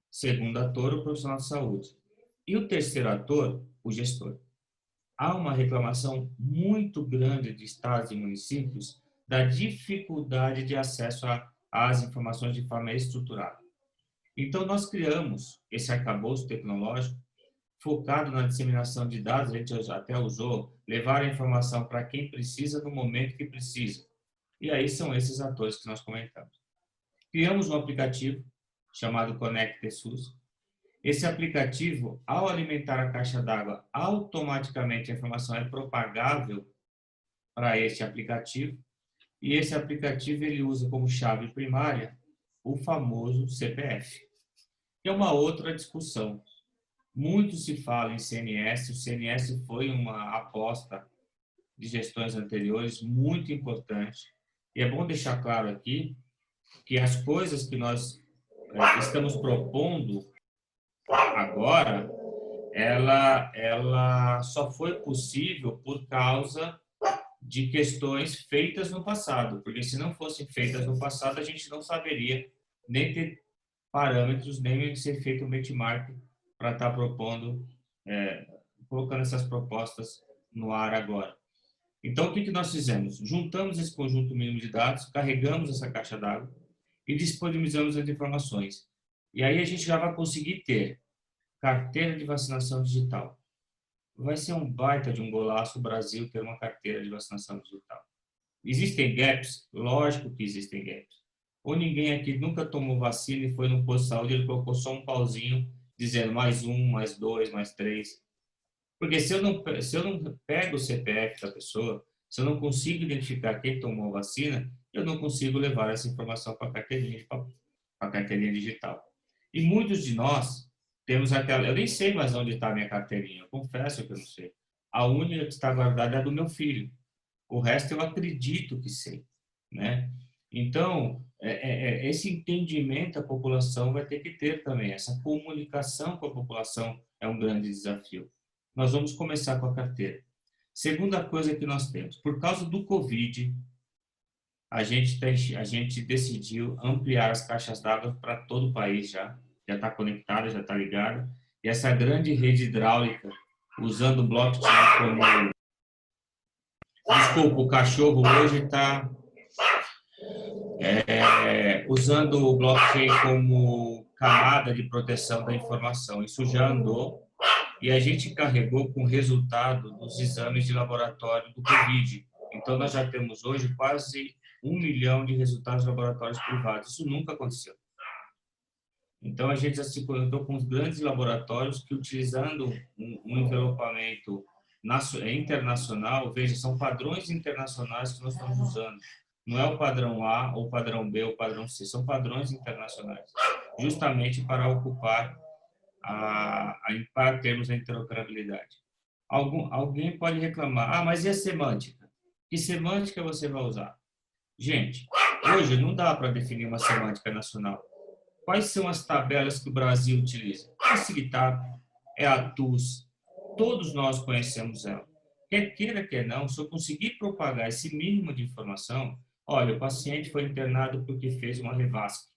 Segundo ator, o profissional de saúde. E o terceiro ator, o gestor. Há uma reclamação muito grande de estados e municípios da dificuldade de acesso às informações de forma estruturada. Então, nós criamos esse arcabouço tecnológico focado na disseminação de dados. A gente até usou levar a informação para quem precisa no momento que precisa. E aí são esses atores que nós comentamos. Criamos um aplicativo chamado Conecte SUS. Esse aplicativo, ao alimentar a caixa d'água, automaticamente a informação é propagável para esse aplicativo. E esse aplicativo ele usa como chave primária o famoso CPF. Que é uma outra discussão. Muito se fala em CNS. O CNS foi uma aposta de gestões anteriores muito importante. E é bom deixar claro aqui que as coisas que nós estamos propondo agora, ela só foi possível por causa de questões feitas no passado, porque se não fossem feitas no passado, a gente não saberia nem ter parâmetros, nem ser feito um benchmark para estar propondo, colocando essas propostas no ar agora. Então, o que nós fizemos? Juntamos esse conjunto mínimo de dados, carregamos essa caixa d'água e disponibilizamos as informações. E aí a gente já vai conseguir ter carteira de vacinação digital. Vai ser um baita de um golaço o Brasil ter uma carteira de vacinação digital. Existem gaps? Lógico que existem gaps. Ou ninguém aqui nunca tomou vacina e foi no posto de saúde e ele colocou só um pauzinho dizendo mais 1, mais 2, mais 3. Porque se eu não pego o CPF da pessoa, se eu não consigo identificar quem tomou a vacina, eu não consigo levar essa informação para a carteirinha digital. E muitos de nós temos aquela... Eu nem sei mais onde está a minha carteirinha, eu confesso que eu não sei. A única que está guardada é a do meu filho. O resto eu acredito que sei, né? Então, esse entendimento a população vai ter que ter também. Essa comunicação com a população é um grande desafio. Nós vamos começar com a carteira. Segunda coisa que nós temos, por causa do Covid, a gente decidiu ampliar as caixas d'água para todo o país já está conectada, já está ligada. E essa grande rede hidráulica, usando o blockchain como... Desculpa, o cachorro hoje está usando o blockchain como camada de proteção da informação. Isso já andou e a gente carregou com o resultado dos exames de laboratório do Covid. Então, nós já temos hoje quase 1 milhão de resultados de laboratórios privados. Isso nunca aconteceu. Então, a gente já se conectou com os grandes laboratórios que, utilizando um envelopamento internacional, veja, são padrões internacionais que nós estamos usando. Não é o padrão A, ou o padrão B, ou o padrão C, são padrões internacionais, justamente para ocupar, para termos a interoperabilidade. Alguém pode reclamar, mas e a semântica? Que semântica você vai usar? Gente, hoje não dá para definir uma semântica nacional. Quais são as tabelas que o Brasil utiliza? É a SIGTAP, é a TUS, todos nós conhecemos ela. Quer queira, quer não, se eu conseguir propagar esse mínimo de informação, olha, o paciente foi internado porque fez uma revasc.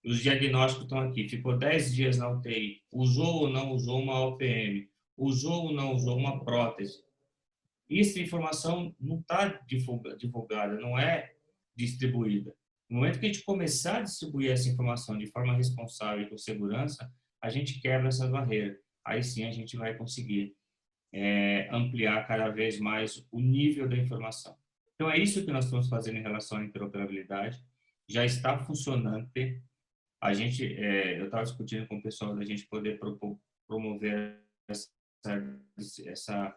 Os diagnósticos estão aqui, ficou 10 dias na UTI, usou ou não usou uma OPM, usou ou não usou uma prótese. Essa informação não está divulgada, não é distribuída. No momento que a gente começar a distribuir essa informação de forma responsável e com segurança, a gente quebra essa barreira. Aí sim a gente vai conseguir ampliar cada vez mais o nível da informação. Então é isso que nós estamos fazendo em relação à interoperabilidade. Já está funcionando. Eu estava discutindo com o pessoal da gente poder promover essa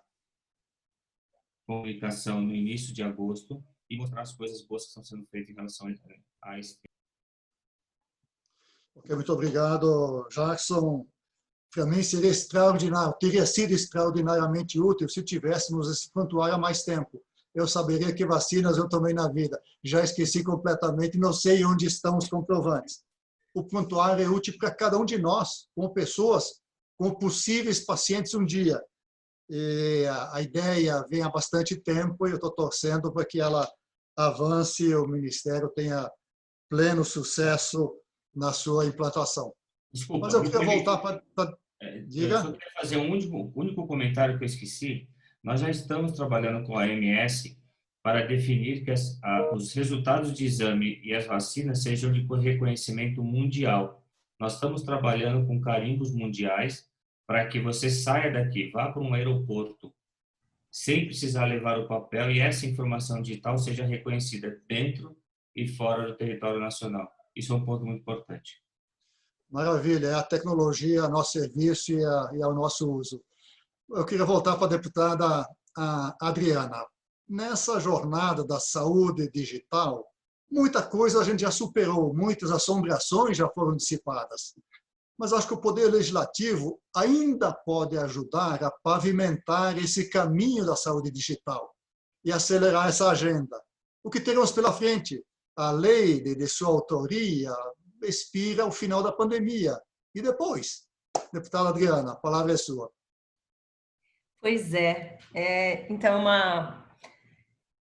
comunicação no início de agosto e mostrar as coisas boas que estão sendo feitas em relação a esse tema. Ok, muito obrigado, Jackson. Para mim seria extraordinário, teria sido extraordinariamente útil se tivéssemos esse prontuário há mais tempo. Eu saberia que vacinas eu tomei na vida. Já esqueci completamente, não sei onde estão os comprovantes. O prontuário é útil para cada um de nós, como pessoas, como possíveis pacientes um dia. E a ideia vem há bastante tempo e eu estou torcendo para que ela avance e o Ministério tenha pleno sucesso na sua implantação. Desculpa, mas eu queria voltar para... Diga. Eu só queria fazer um único comentário que eu esqueci. Nós já estamos trabalhando com a AMS para definir que os resultados de exame e as vacinas sejam de reconhecimento mundial. Nós estamos trabalhando com carimbos mundiais para que você saia daqui, vá para um aeroporto, sem precisar levar o papel e essa informação digital seja reconhecida dentro e fora do território nacional. Isso é um ponto muito importante. Maravilha, é a tecnologia a nosso serviço e ao nosso uso. Eu queria voltar para a deputada Adriana. Nessa jornada da saúde digital, muita coisa a gente já superou, muitas assombrações já foram dissipadas. Mas acho que o Poder Legislativo ainda pode ajudar a pavimentar esse caminho da saúde digital e acelerar essa agenda. O que teremos pela frente? A lei de sua autoria expira ao final da pandemia. E depois? Deputada Adriana, a palavra é sua. Pois é. Então,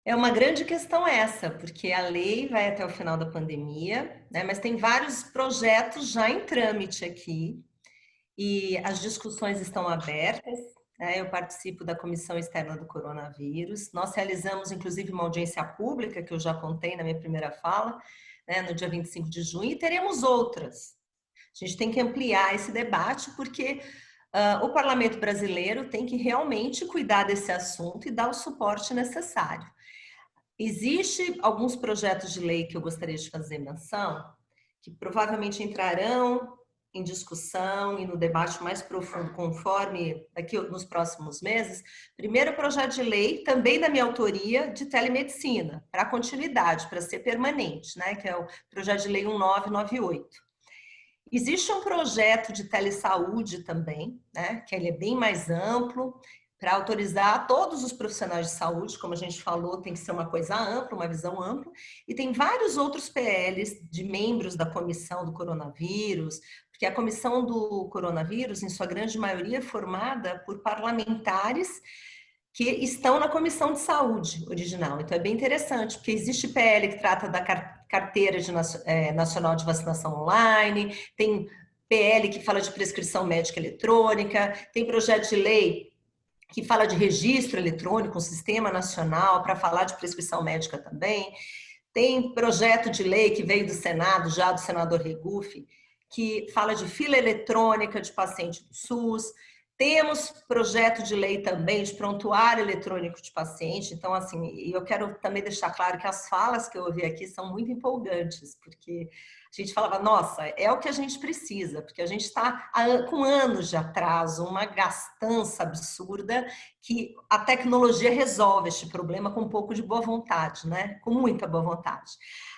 É uma grande questão essa, porque a lei vai até o final da pandemia, né? Mas tem vários projetos já em trâmite aqui e as discussões estão abertas, né? Eu participo da Comissão Externa do Coronavírus. Nós realizamos, inclusive, uma audiência pública, que eu já contei na minha primeira fala, né? No dia 25 de junho, e teremos outras. A gente tem que ampliar esse debate, porque o parlamento brasileiro tem que realmente cuidar desse assunto e dar o suporte necessário. Existem alguns projetos de lei que eu gostaria de fazer menção, que provavelmente entrarão em discussão e no debate mais profundo, conforme daqui nos próximos meses. Primeiro projeto de lei, também da minha autoria, de telemedicina, para continuidade, para ser permanente, né? Que é o projeto de lei 1998. Existe um projeto de telesaúde também, né? Que ele é bem mais amplo, para autorizar todos os profissionais de saúde, como a gente falou, tem que ser uma coisa ampla, uma visão ampla, e tem vários outros PLs de membros da comissão do coronavírus, porque a comissão do coronavírus, em sua grande maioria, é formada por parlamentares que estão na comissão de saúde original. Então é bem interessante, porque existe PL que trata da carteira nacional de vacinação online, tem PL que fala de prescrição médica eletrônica, tem projeto de lei que fala de registro eletrônico, um sistema nacional para falar de prescrição médica também. Tem projeto de lei que veio do Senado, já do senador Regufe, que fala de fila eletrônica de paciente do SUS. Temos projeto de lei também de prontuário eletrônico de paciente. Então, assim, eu quero também deixar claro que as falas que eu ouvi aqui são muito empolgantes, porque a gente falava, nossa, é o que a gente precisa, porque a gente está com anos de atraso, uma gastança absurda, que a tecnologia resolve este problema com um pouco de boa vontade, né? Com muita boa vontade.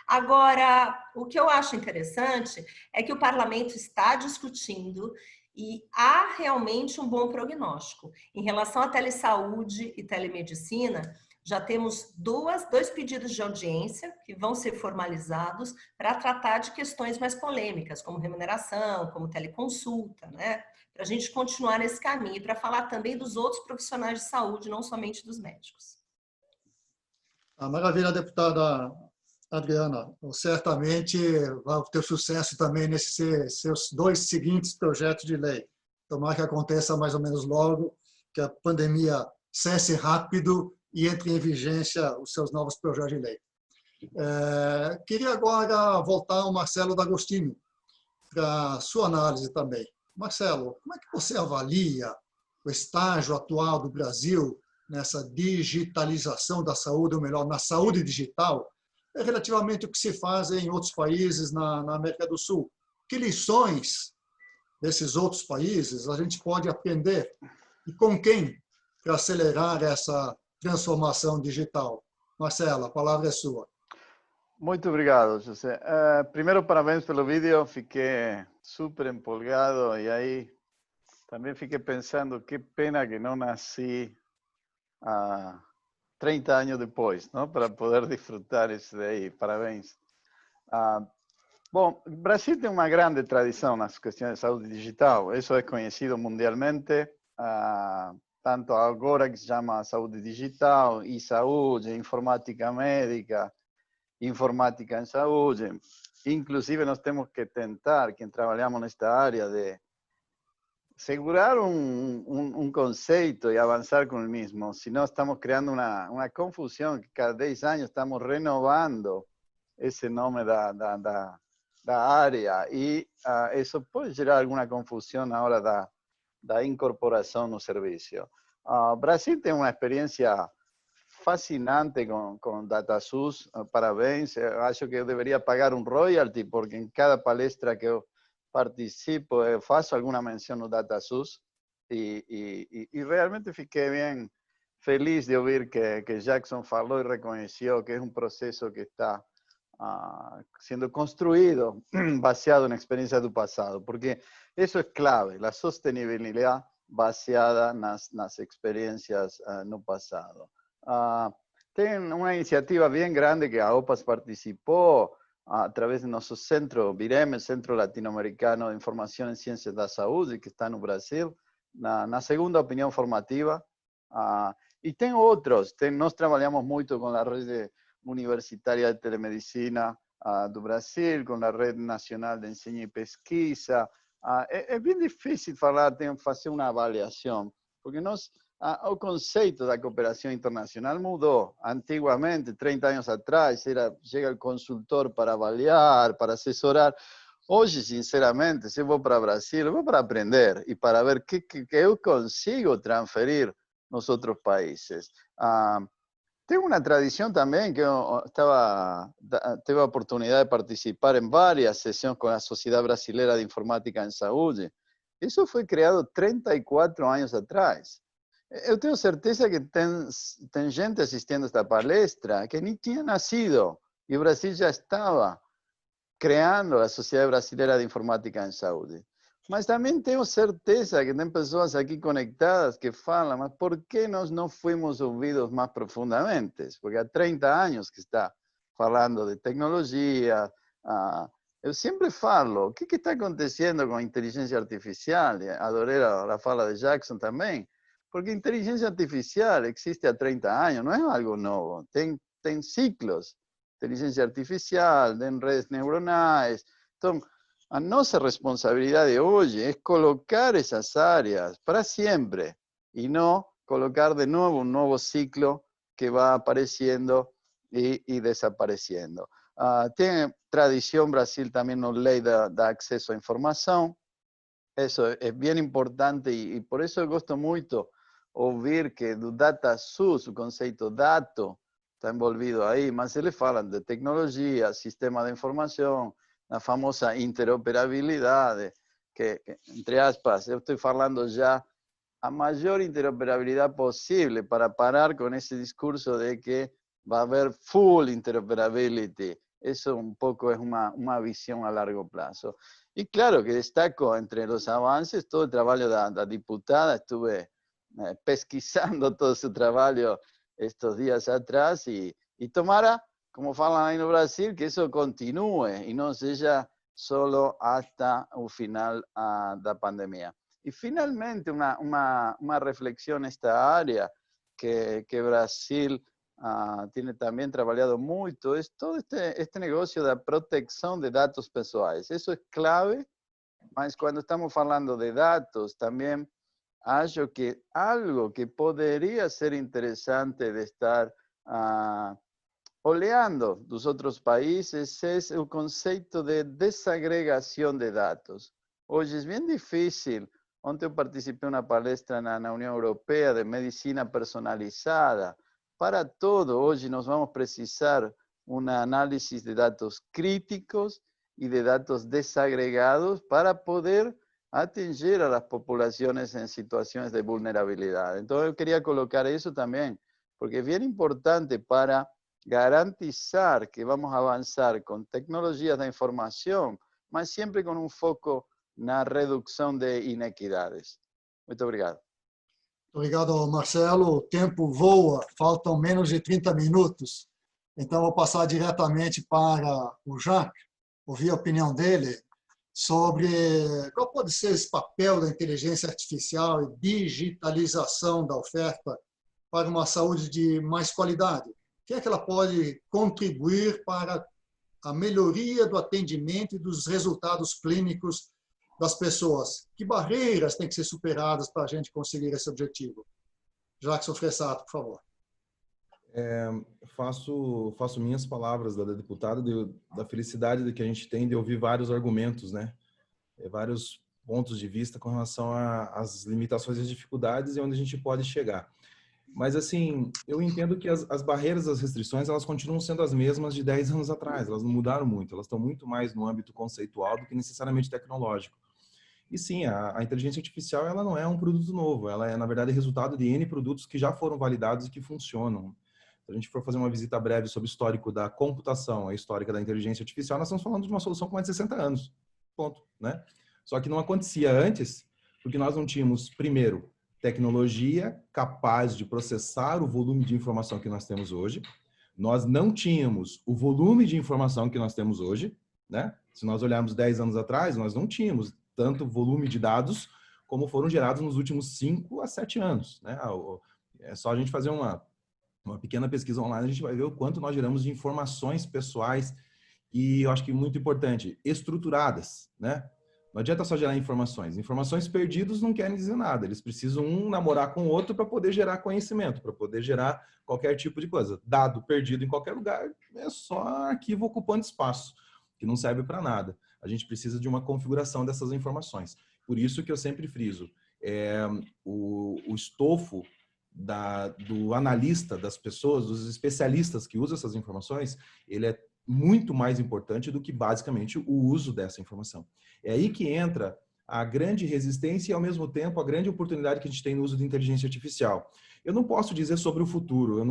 Agora, o que eu acho interessante é que o parlamento está discutindo e há realmente um bom prognóstico. Em relação à telesaúde e telemedicina, já temos dois pedidos de audiência que vão ser formalizados para tratar de questões mais polêmicas, como remuneração, como teleconsulta, né? Para a gente continuar nesse caminho e para falar também dos outros profissionais de saúde, não somente dos médicos. Maravilha, deputada Adriana. Certamente vai ter sucesso também nesses seus 2 seguintes projetos de lei. Tomara que aconteça mais ou menos logo, que a pandemia cesse rápido e entre em vigência os seus novos projetos de lei. Queria agora voltar ao Marcelo D'Agostino, para a sua análise também. Marcelo, como é que você avalia o estágio atual do Brasil nessa digitalização da saúde, ou melhor, na saúde digital, relativamente ao que se faz em outros países na América do Sul? Que lições desses outros países a gente pode aprender e com quem para acelerar essa transformação digital? Marcelo, a palavra é sua. Muito obrigado, José. Primeiro, parabéns pelo vídeo, fiquei super empolgado e aí também fiquei pensando que pena que não nasci 30 anos depois, não? Para poder desfrutar isso daí. Parabéns. Bom, o Brasil tem uma grande tradição nas questões de saúde digital, isso é conhecido mundialmente, tanto agora que se chama saúde digital, e-saúde, informática médica, informática em saúde. Inclusive, nós temos que tentar, quem trabalhamos nesta área, de segurar um conceito e avançar com o mesmo. Senão, estamos criando uma confusão, que cada 10 anos estamos renovando esse nome da área. E isso pode gerar alguma confusão na hora da incorporação no serviço. O Brasil tem uma experiência fascinante com DataSUS, parabéns. Eu acho que eu deveria pagar um royalty, porque em cada palestra que eu participo, eu faço alguma menção no DataSUS, e realmente fiquei bem feliz de ouvir que Jackson falou e reconheceu que é um processo que está sendo construído baseado na experiência do passado, porque isso é clave, a sustentabilidade baseada nas experiências no passado. Tem uma iniciativa bem grande que a OPAS participou a través do nosso centro, VIREM, Centro Latino-Americano de Informação em Ciências da Saúde, que está no Brasil, na segunda opinião formativa. E tem outros. Nós trabalhamos muito com a rede universitária de telemedicina do Brasil, com a Rede Nacional de Ensino e Pesquisa. É bem difícil fazer uma avaliação, porque o conceito da cooperação internacional mudou. Antigamente, 30 anos atrás, chega o consultor para avaliar, para assessorar. Hoje, sinceramente, se eu vou para o Brasil, eu vou para aprender e para ver o que eu consigo transferir nos outros países. Tem uma tradição também que eu tive a oportunidade de participar em várias sessões com a Sociedade Brasileira de Informática em Saúde. Isso foi criado 34 anos atrás. Eu tenho certeza que tem gente assistindo esta palestra que nem tinha nascido e o Brasil já estava criando a Sociedade Brasileira de Informática em Saúde. Mas também tenho certeza que tem pessoas aqui conectadas que falam, mas por que nós não fomos ouvidos mais profundamente? Porque há 30 anos que está falando de tecnologia. Eu sempre falo, o que está acontecendo com a inteligência artificial? Adorei a fala de Jackson também, porque inteligência artificial existe há 30 anos, não é algo novo. Tem ciclos. Inteligência artificial, tem redes neuronais. Então, a nossa responsabilidade hoje é colocar essas áreas para sempre e não colocar de novo um novo ciclo que vai aparecendo e desaparecendo. Tem tradição Brasil também na lei da acesso à informação. Isso é bem importante e por isso eu gosto muito ouvir que do DataSUS, o conceito dato, está envolvido aí, mas eles falam de tecnologia, sistema de informação, na famosa interoperabilidade, que, entre aspas, eu estou falando já a maior interoperabilidade possível para parar com esse discurso de que vai haver full interoperability. Isso um pouco é uma visão a largo prazo. E claro que destaco entre os avanços todo o trabalho da diputada, estive pesquisando todo o seu trabalho estes dias atrás e tomara, como falam aí no Brasil, que isso continue e não seja só até o final da pandemia. E, finalmente, uma reflexão nesta área que o Brasil tem também trabalhado muito, é todo este negócio da proteção de dados pessoais. Isso é clave, mas quando estamos falando de dados, também acho que algo que poderia ser interessante de estar olhando dos outros países é o conceito de desagregação de dados. Hoje é bem difícil. Ontem eu participei de uma palestra na União Europeia de medicina personalizada. Para todo, hoje nós vamos precisar uma análise de dados críticos e de dados desagregados para poder atingir a las populações em situações de vulnerabilidade. Então eu queria colocar isso também, porque é bem importante para garantizar que vamos avançar com tecnologias da informação, mas sempre com um foco na redução de inequidades. Muito obrigado. Obrigado, Marcelo. O tempo voa, faltam menos de 30 minutos. Então, vou passar diretamente para o Jacques, ouvir a opinião dele sobre qual pode ser esse papel da inteligência artificial e digitalização da oferta para uma saúde de mais qualidade. O que é que ela pode contribuir para a melhoria do atendimento e dos resultados clínicos das pessoas? Que barreiras têm que ser superadas para a gente conseguir esse objetivo? Jackson Fressato, por favor. Faço minhas palavras da deputada da felicidade de que a gente tem de ouvir vários argumentos, né? Vários pontos de vista com relação às limitações e às dificuldades e onde a gente pode chegar. Mas, assim, eu entendo que as barreiras, as restrições, elas continuam sendo as mesmas de 10 anos atrás. Elas não mudaram muito. Elas estão muito mais no âmbito conceitual do que necessariamente tecnológico. E sim, a inteligência artificial, ela não é um produto novo. Ela é, na verdade, resultado de N produtos que já foram validados e que funcionam. Se a gente for fazer uma visita breve sobre o histórico da computação, a histórica da inteligência artificial, nós estamos falando de uma solução com mais de 60 anos. Ponto, né? Só que não acontecia antes, porque nós não tínhamos, primeiro, tecnologia capaz de processar o volume de informação que nós temos hoje. Nós não tínhamos o volume de informação que nós temos hoje, né? Se nós olharmos 10 anos atrás, nós não tínhamos tanto volume de dados como foram gerados nos últimos 5 a 7 anos, né? É só a gente fazer uma pequena pesquisa online, a gente vai ver o quanto nós geramos de informações pessoais e eu acho que muito importante, estruturadas, né? Não adianta só gerar informações. Informações perdidas não querem dizer nada. Eles precisam um namorar com o outro para poder gerar conhecimento, para poder gerar qualquer tipo de coisa. Dado perdido em qualquer lugar é só arquivo ocupando espaço, que não serve para nada. A gente precisa de uma configuração dessas informações. Por isso que eu sempre friso, o estofo do analista, das pessoas, dos especialistas que usam essas informações, ele é muito mais importante do que basicamente o uso dessa informação. É aí que entra a grande resistência e, ao mesmo tempo, a grande oportunidade que a gente tem no uso de inteligência artificial. Eu não posso dizer sobre o futuro, eu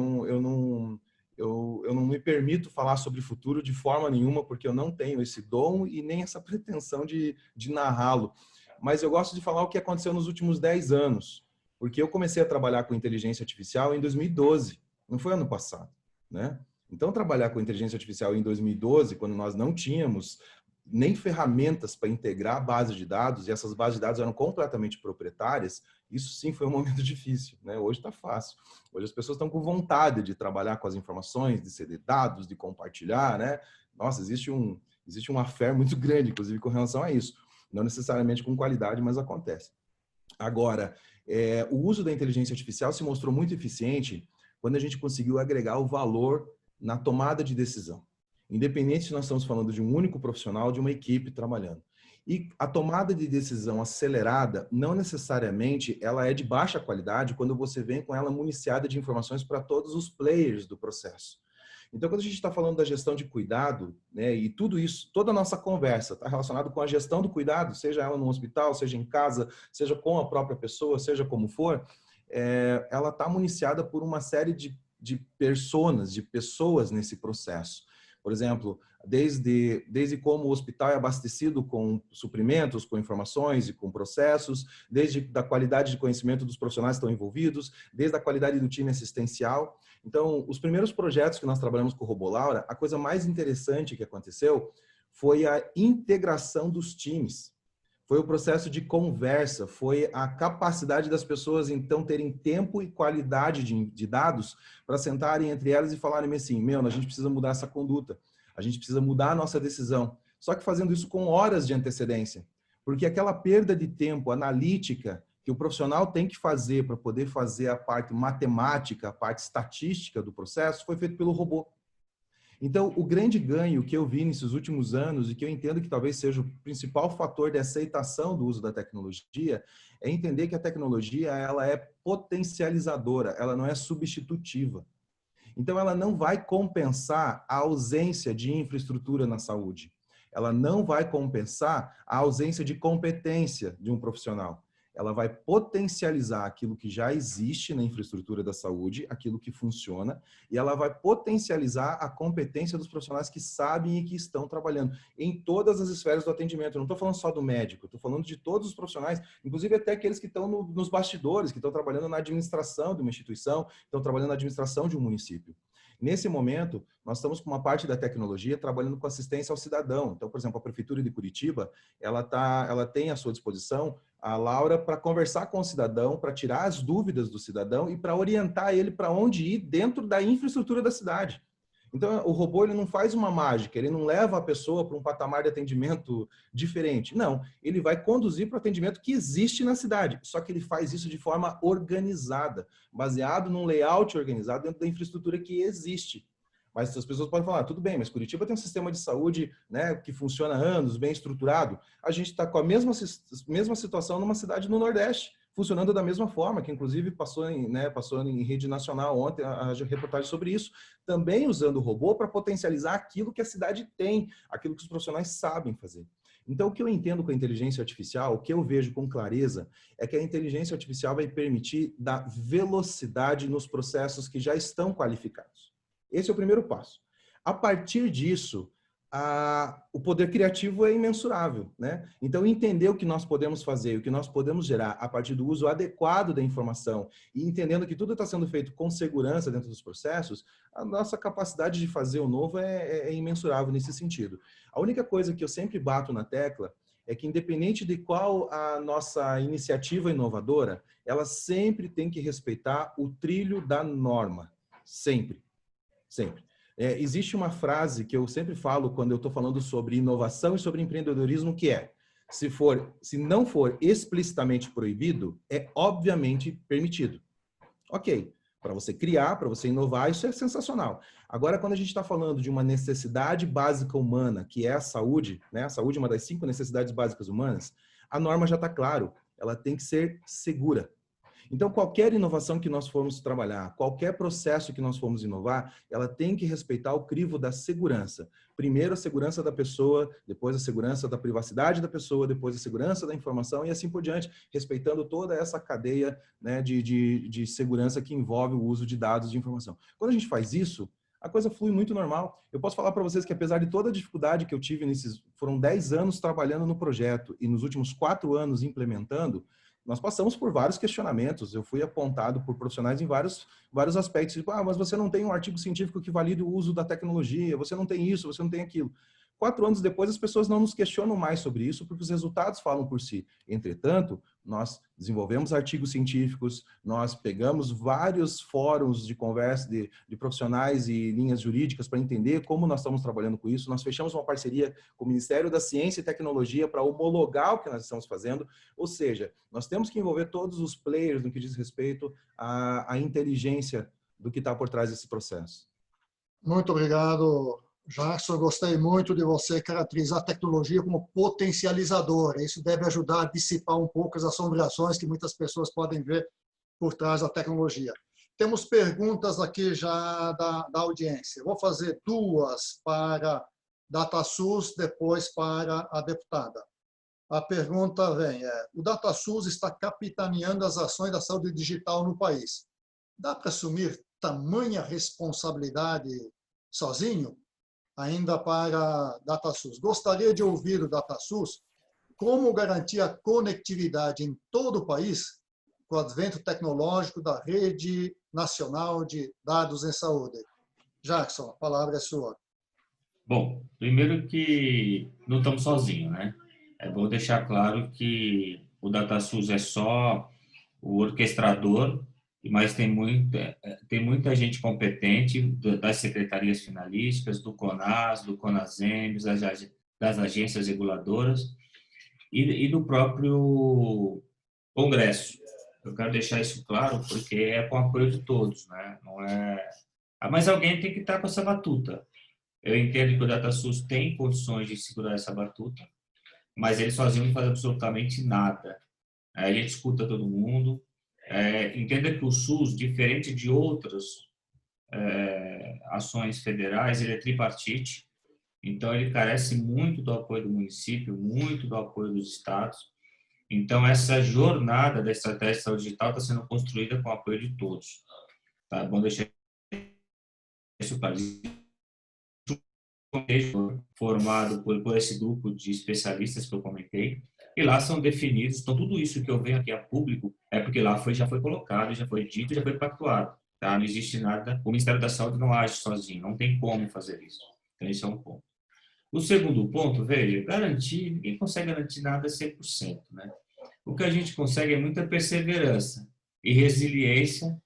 não me permito falar sobre o futuro de forma nenhuma, porque eu não tenho esse dom e nem essa pretensão de narrá-lo. Mas eu gosto de falar o que aconteceu nos últimos 10 anos, porque eu comecei a trabalhar com inteligência artificial em 2012, não foi ano passado, né? Então, trabalhar com inteligência artificial em 2012, quando nós não tínhamos nem ferramentas para integrar a base de dados, e essas bases de dados eram completamente proprietárias, isso sim foi um momento difícil, né? Hoje está fácil. Hoje as pessoas estão com vontade de trabalhar com as informações, de ceder dados, de compartilhar, né? Nossa, existe um affair muito grande, inclusive, com relação a isso. Não necessariamente com qualidade, mas acontece. Agora, o uso da inteligência artificial se mostrou muito eficiente quando a gente conseguiu agregar o valor na tomada de decisão. Independente se nós estamos falando de um único profissional, de uma equipe trabalhando. E a tomada de decisão acelerada, não necessariamente ela é de baixa qualidade quando você vem com ela municiada de informações para todos os players do processo. Então, quando a gente está falando da gestão de cuidado, né, e tudo isso, toda a nossa conversa está relacionada com a gestão do cuidado, seja ela no hospital, seja em casa, seja com a própria pessoa, seja como for, ela está municiada por uma série de personas, de pessoas nesse processo. Por exemplo, desde como o hospital é abastecido com suprimentos, com informações e com processos, desde a qualidade de conhecimento dos profissionais que estão envolvidos, desde a qualidade do time assistencial. Então, os primeiros projetos que nós trabalhamos com o RoboLaura, a coisa mais interessante que aconteceu foi a integração dos times. Foi o processo de conversa, foi a capacidade das pessoas, então, terem tempo e qualidade de dados para sentarem entre elas e falarem assim, a gente precisa mudar essa conduta, a gente precisa mudar a nossa decisão. Só que fazendo isso com horas de antecedência, porque aquela perda de tempo analítica que o profissional tem que fazer para poder fazer a parte matemática, a parte estatística do processo, foi feito pelo robô. Então, o grande ganho que eu vi nesses últimos anos e que eu entendo que talvez seja o principal fator de aceitação do uso da tecnologia é entender que a tecnologia ela é potencializadora, ela não é substitutiva. Então, ela não vai compensar a ausência de infraestrutura na saúde. Ela não vai compensar a ausência de competência de um profissional. Ela vai potencializar aquilo que já existe na infraestrutura da saúde, aquilo que funciona, e ela vai potencializar a competência dos profissionais que sabem e que estão trabalhando em todas as esferas do atendimento. Eu não estou falando só do médico, estou falando de todos os profissionais, inclusive até aqueles que estão nos bastidores, que estão trabalhando na administração de uma instituição, estão trabalhando na administração de um município. Nesse momento, nós estamos com uma parte da tecnologia trabalhando com assistência ao cidadão. Então, por exemplo, a Prefeitura de Curitiba, ela tem à sua disposição a Laura para conversar com o cidadão, para tirar as dúvidas do cidadão e para orientar ele para onde ir dentro da infraestrutura da cidade. Então, o robô ele não faz uma mágica, ele não leva a pessoa para um patamar de atendimento diferente. Não, ele vai conduzir para o atendimento que existe na cidade, só que ele faz isso de forma organizada, baseado num layout organizado dentro da infraestrutura que existe. Mas as pessoas podem falar, tudo bem, mas Curitiba tem um sistema de saúde, né, que funciona há anos, bem estruturado. A gente está com a mesma situação numa cidade no Nordeste, funcionando da mesma forma, que inclusive passou em rede nacional ontem a reportagem sobre isso, também usando o robô para potencializar aquilo que a cidade tem, aquilo que os profissionais sabem fazer. Então, o que eu entendo com a inteligência artificial, o que eu vejo com clareza, é que a inteligência artificial vai permitir dar velocidade nos processos que já estão qualificados. Esse é o primeiro passo. A partir disso, o poder criativo é imensurável, né? Então, entender o que nós podemos fazer, o que nós podemos gerar a partir do uso adequado da informação e entendendo que tudo está sendo feito com segurança dentro dos processos, a nossa capacidade de fazer o novo é imensurável nesse sentido. A única coisa que eu sempre bato na tecla é que independente de qual a nossa iniciativa inovadora, ela sempre tem que respeitar o trilho da norma. Sempre. Sempre. Existe uma frase que eu sempre falo quando eu estou falando sobre inovação e sobre empreendedorismo, que é: se não for explicitamente proibido, é obviamente permitido. Ok, para você criar, para você inovar, isso é sensacional. Agora, quando a gente está falando de uma necessidade básica humana, que é a saúde, né? A saúde é uma das 5 necessidades básicas humanas, a norma já está claro, ela tem que ser segura. Então, qualquer inovação que nós formos trabalhar, qualquer processo que nós formos inovar, ela tem que respeitar o crivo da segurança. Primeiro a segurança da pessoa, depois a segurança da privacidade da pessoa, depois a segurança da informação e assim por diante, respeitando toda essa cadeia, né, de segurança que envolve o uso de dados de informação. Quando a gente faz isso, a coisa flui muito normal. Eu posso falar para vocês que, apesar de toda a dificuldade que eu tive foram 10 anos trabalhando no projeto e nos últimos 4 anos implementando, nós passamos por vários questionamentos. Eu fui apontado por profissionais em vários aspectos. Tipo, mas você não tem um artigo científico que valide o uso da tecnologia, você não tem isso, você não tem aquilo. 4 anos depois, as pessoas não nos questionam mais sobre isso, porque os resultados falam por si. Entretanto, nós desenvolvemos artigos científicos, nós pegamos vários fóruns de conversa de profissionais e linhas jurídicas para entender como nós estamos trabalhando com isso. Nós fechamos uma parceria com o Ministério da Ciência e Tecnologia para homologar o que nós estamos fazendo. Ou seja, nós temos que envolver todos os players no que diz respeito à inteligência do que está por trás desse processo. Muito obrigado, Jackson. Gostei muito de você caracterizar a tecnologia como potencializadora. Isso deve ajudar a dissipar um pouco as assombrações que muitas pessoas podem ver por trás da tecnologia. Temos perguntas aqui já da audiência. Vou fazer 2 para DataSUS, depois para a deputada. A pergunta vem: o DataSUS está capitaneando as ações da saúde digital no país. Dá para assumir tamanha responsabilidade sozinho? Ainda para DataSUS. Gostaria de ouvir o DataSUS como garantir a conectividade em todo o país com o advento tecnológico da Rede Nacional de Dados em Saúde. Jackson, a palavra é sua. Bom, primeiro que não estamos sozinhos, né? É bom deixar claro que o DataSUS é só o orquestrador, mas tem muita gente competente das secretarias finalísticas, do CONAS, do CONASEMES, das agências reguladoras e do próprio Congresso. Eu quero deixar isso claro porque é com o apoio de todos, né? Não é... Mas alguém tem que estar com essa batuta. Eu entendo que o DataSUS tem condições de segurar essa batuta, mas ele sozinho não faz absolutamente nada. A gente escuta todo mundo. Entenda que o SUS, diferente de outras ações federais, ele é tripartite, então ele carece muito do apoio do município, muito do apoio dos estados. Então essa jornada da estratégia de saúde digital está sendo construída com o apoio de todos. Tá? É bom deixar isso claro. Formado por esse grupo de especialistas que eu comentei, e lá são definidos, então tudo isso que eu venho aqui a público é porque lá já foi colocado, já foi dito, já foi pactuado, tá? Não existe nada, o Ministério da Saúde não age sozinho, não tem como fazer isso. Então esse é um ponto. O segundo ponto, veja, ninguém consegue garantir nada 100%, né? O que a gente consegue é muita perseverança e resiliência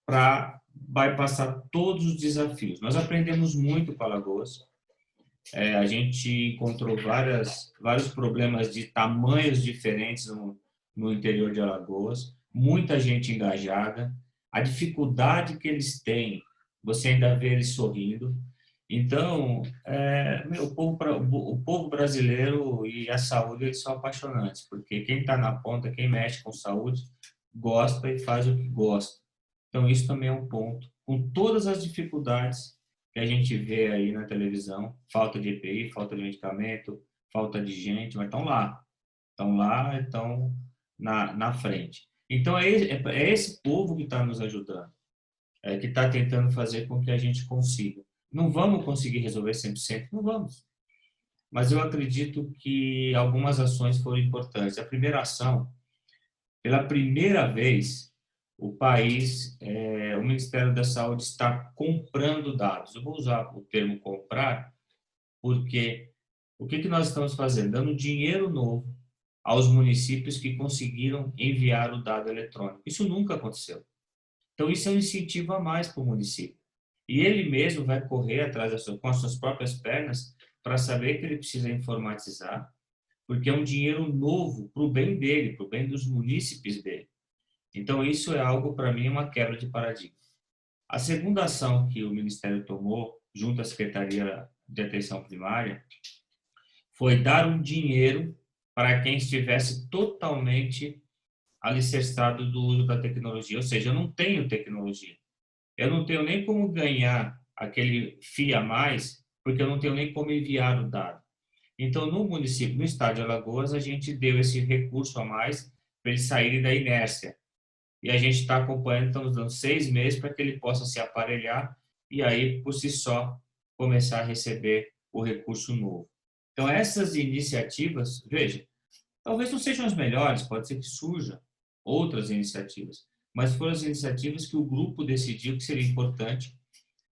para bypassar todos os desafios. Nós aprendemos muito com a Alagoas. A gente encontrou vários problemas de tamanhos diferentes no interior de Alagoas, muita gente engajada, a dificuldade que eles têm, você ainda vê eles sorrindo. Então, o povo brasileiro e a saúde, eles são apaixonantes, porque quem está na ponta, quem mexe com saúde, gosta e faz o que gosta. Então, isso também é um ponto. Com todas as dificuldades que a gente vê aí na televisão, falta de EPI, falta de medicamento, falta de gente, mas estão lá, estão na frente. Então, é esse povo que está nos ajudando, que está tentando fazer com que a gente consiga. Não vamos conseguir resolver 100%, não vamos. Mas eu acredito que algumas ações foram importantes. A primeira ação, pela primeira vez, o país, o Ministério da Saúde está comprando dados. Eu vou usar o termo comprar, porque O que nós estamos fazendo? Dando dinheiro novo aos municípios que conseguiram enviar o dado eletrônico. Isso nunca aconteceu. Então, isso é um incentivo a mais para o município. E ele mesmo vai correr atrás com as suas próprias pernas para saber que ele precisa informatizar, porque é um dinheiro novo para o bem dele, para o bem dos munícipes dele. Então, isso é algo, para mim, uma quebra de paradigma. A segunda ação que o Ministério tomou, junto à Secretaria de Atenção Primária, foi dar um dinheiro para quem estivesse totalmente alicerçado do uso da tecnologia. Ou seja, eu não tenho tecnologia. Eu não tenho nem como ganhar aquele FII a mais, porque eu não tenho nem como enviar o dado. Então, no município, no estado de Alagoas, a gente deu esse recurso a mais para eles saírem da inércia. E a gente está acompanhando, estamos dando 6 meses para que ele possa se aparelhar e aí, por si só, começar a receber o recurso novo. Então, essas iniciativas, veja, talvez não sejam as melhores, pode ser que surjam outras iniciativas, mas foram as iniciativas que o grupo decidiu que seria importante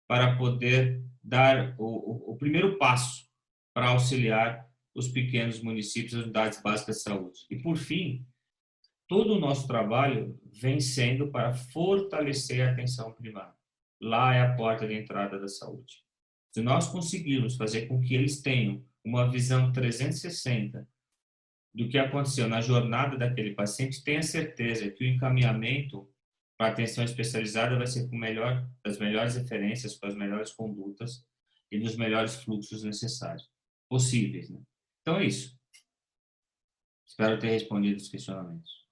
para poder dar o primeiro passo para auxiliar os pequenos municípios, as unidades básicas de saúde. E, por fim, todo o nosso trabalho vem sendo para fortalecer a atenção primária. Lá é a porta de entrada da saúde. Se nós conseguirmos fazer com que eles tenham uma visão 360 do que aconteceu na jornada daquele paciente, tenha certeza que o encaminhamento para a atenção especializada vai ser com das melhores referências, com as melhores condutas e dos melhores fluxos necessários, possíveis, né? Então é isso. Espero ter respondido os questionamentos.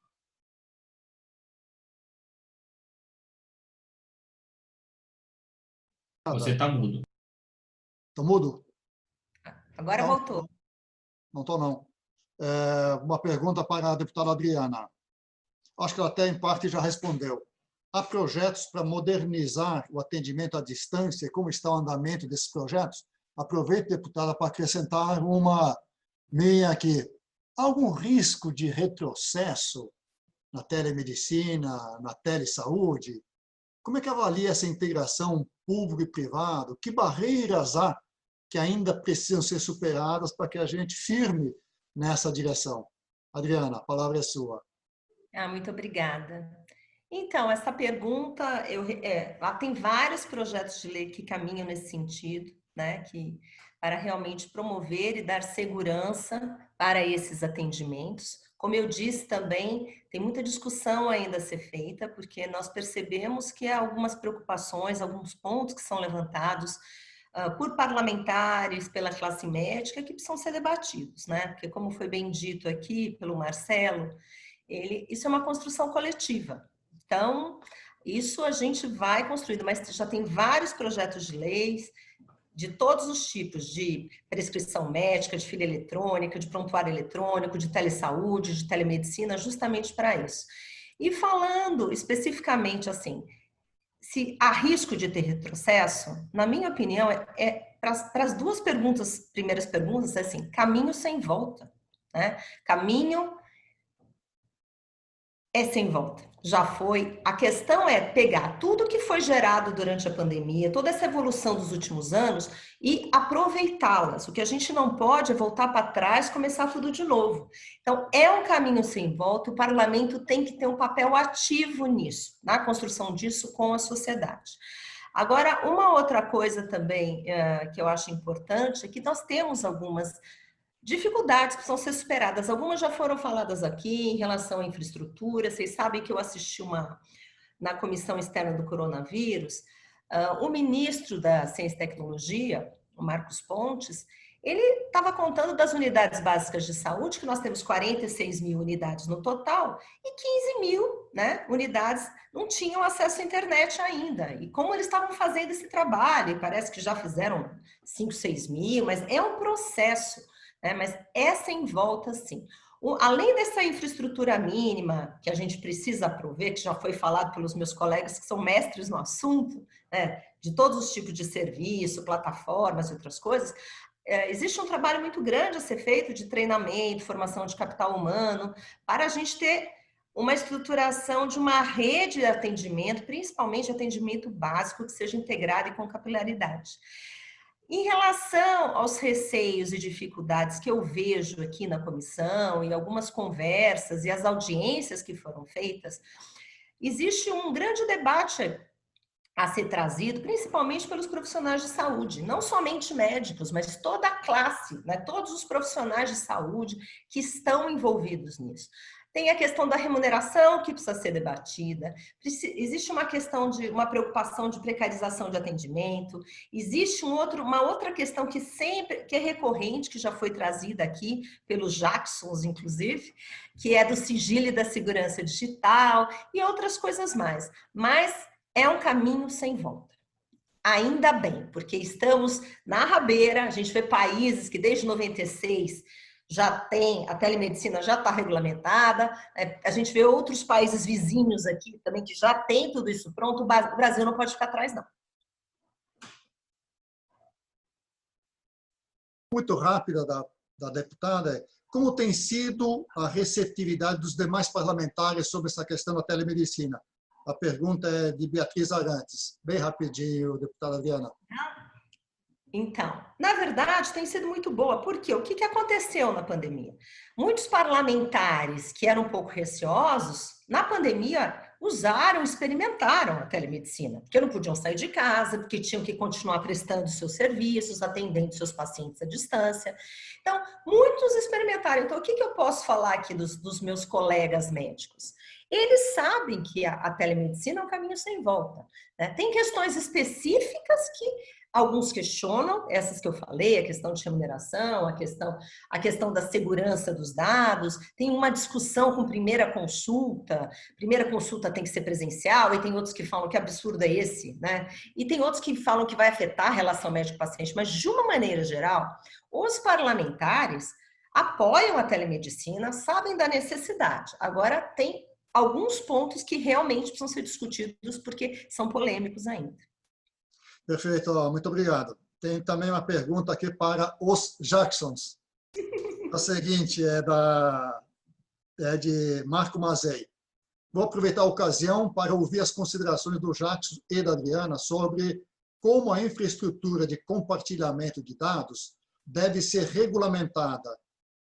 Você está mudo. Estou mudo? Agora Não, voltou. não estou, não. Uma pergunta para a deputada Adriana. Acho que ela até, em parte, já respondeu. Há projetos para modernizar o atendimento à distância? Como está o andamento desses projetos? Aproveito, deputada, para acrescentar uma minha aqui. Há algum risco de retrocesso na telemedicina, na telesaúde? Como é que avalia essa integração público e privado? Que barreiras há que ainda precisam ser superadas para que a gente firme nessa direção? Adriana, a palavra é sua. Muito obrigada. Então, essa pergunta, lá tem vários projetos de lei que caminham nesse sentido, né, para realmente promover e dar segurança para esses atendimentos. Como eu disse também, tem muita discussão ainda a ser feita, porque nós percebemos que há algumas preocupações, alguns pontos que são levantados por parlamentares, pela classe médica, que precisam ser debatidos, né? Porque, como foi bem dito aqui pelo Marcelo, isso é uma construção coletiva. Então, isso a gente vai construindo, mas já tem vários projetos de leis, de todos os tipos, de prescrição médica, de filia eletrônica, de prontuário eletrônico, de telesaúde, de telemedicina, justamente para isso. E falando especificamente assim, se há risco de ter retrocesso, na minha opinião, para as duas primeiras perguntas, é assim, caminho sem volta, né? Caminho é sem volta, já foi. A questão é pegar tudo que foi gerado durante a pandemia, toda essa evolução dos últimos anos e aproveitá-las. O que a gente não pode é voltar para trás e começar tudo de novo. Então, é um caminho sem volta, o parlamento tem que ter um papel ativo nisso, na construção disso com a sociedade. Agora, uma outra coisa também que eu acho importante é que nós temos algumas dificuldades que precisam ser superadas. Algumas já foram faladas aqui em relação à infraestrutura. Vocês sabem que eu assisti na comissão externa do coronavírus, o ministro da Ciência e Tecnologia, o Marcos Pontes, ele estava contando das unidades básicas de saúde, que nós temos 46 mil unidades no total, e 15 mil, né, unidades não tinham acesso à internet ainda. E como eles estavam fazendo esse trabalho, e parece que já fizeram 5, 6 mil, mas é um processo. Mas essa em volta, sim. Além dessa infraestrutura mínima que a gente precisa prover, que já foi falado pelos meus colegas que são mestres no assunto, né, de todos os tipos de serviço, plataformas e outras coisas, existe um trabalho muito grande a ser feito de treinamento, formação de capital humano, para a gente ter uma estruturação de uma rede de atendimento, principalmente atendimento básico, que seja integrado e com capilaridade. Em relação aos receios e dificuldades que eu vejo aqui na comissão, e algumas conversas e as audiências que foram feitas, existe um grande debate a ser trazido, principalmente pelos profissionais de saúde, não somente médicos, mas toda a classe, né? Todos os profissionais de saúde que estão envolvidos nisso. Tem a questão da remuneração que precisa ser debatida, existe uma questão de uma preocupação de precarização de atendimento, existe uma outra questão que é recorrente, que já foi trazida aqui pelos Jacksons, inclusive, que é do sigilo e da segurança digital e outras coisas mais. Mas é um caminho sem volta. Ainda bem, porque estamos na rabeira, a gente vê países que desde 96 já tem, a telemedicina já está regulamentada, a gente vê outros países vizinhos aqui também que já tem tudo isso pronto, o Brasil não pode ficar atrás, não. Muito rápida da deputada, como tem sido a receptividade dos demais parlamentares sobre essa questão da telemedicina? A pergunta é de Beatriz Arantes. Bem rapidinho, deputada Adriana. Então, na verdade, tem sido muito boa. Por quê? O que aconteceu na pandemia? Muitos parlamentares que eram um pouco receosos, na pandemia, experimentaram a telemedicina, porque não podiam sair de casa, porque tinham que continuar prestando seus serviços, atendendo seus pacientes à distância. Então, muitos experimentaram. Então, o que eu posso falar aqui dos meus colegas médicos? Eles sabem que a telemedicina é um caminho sem volta, né? Tem questões específicas que alguns questionam, essas que eu falei, a questão de remuneração, a questão da segurança dos dados, tem uma discussão com primeira consulta tem que ser presencial, e tem outros que falam que absurdo é esse, né? E tem outros que falam que vai afetar a relação médico-paciente, mas de uma maneira geral, os parlamentares apoiam a telemedicina, sabem da necessidade. Agora, tem alguns pontos que realmente precisam ser discutidos porque são polêmicos ainda. Perfeito, muito obrigado. Tem também uma pergunta aqui para os Jacksons. A seguinte é de Marco Mazei. Vou aproveitar a ocasião para ouvir as considerações do Jackson e da Adriana sobre como a infraestrutura de compartilhamento de dados deve ser regulamentada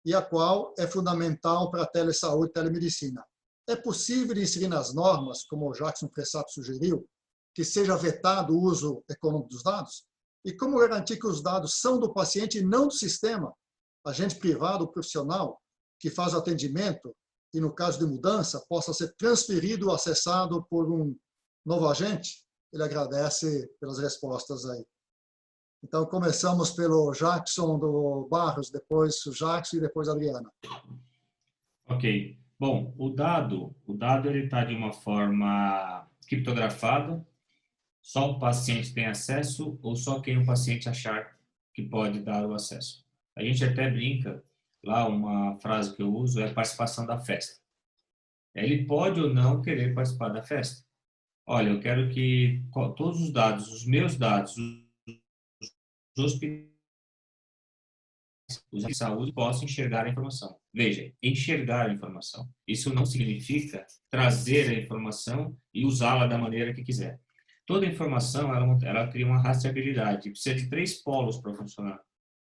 e a qual é fundamental para a telesaúde e telemedicina. É possível inserir nas normas, como o Jackson Fressato sugeriu, que seja vetado o uso econômico dos dados? E como garantir que os dados são do paciente e não do sistema, agente privado ou profissional, que faz o atendimento e, no caso de mudança, possa ser transferido ou acessado por um novo agente? Ele agradece pelas respostas aí. Então, começamos pelo Jackson do Barros, depois o Jackson e depois a Adriana. Ok. Bom, o dado ele está de uma forma criptografada, só o paciente tem acesso ou só quem o paciente achar que pode dar o acesso. A gente até brinca, lá uma frase que eu uso é participação da festa. Ele pode ou não querer participar da festa. Olha, eu quero que todos os dados, os meus dados, os hospitais, os de saúde possam enxergar a informação. Veja, enxergar a informação. Isso não significa trazer a informação e usá-la da maneira que quiser. Toda informação, ela cria uma rastreabilidade. Precisa de 3 polos para funcionar.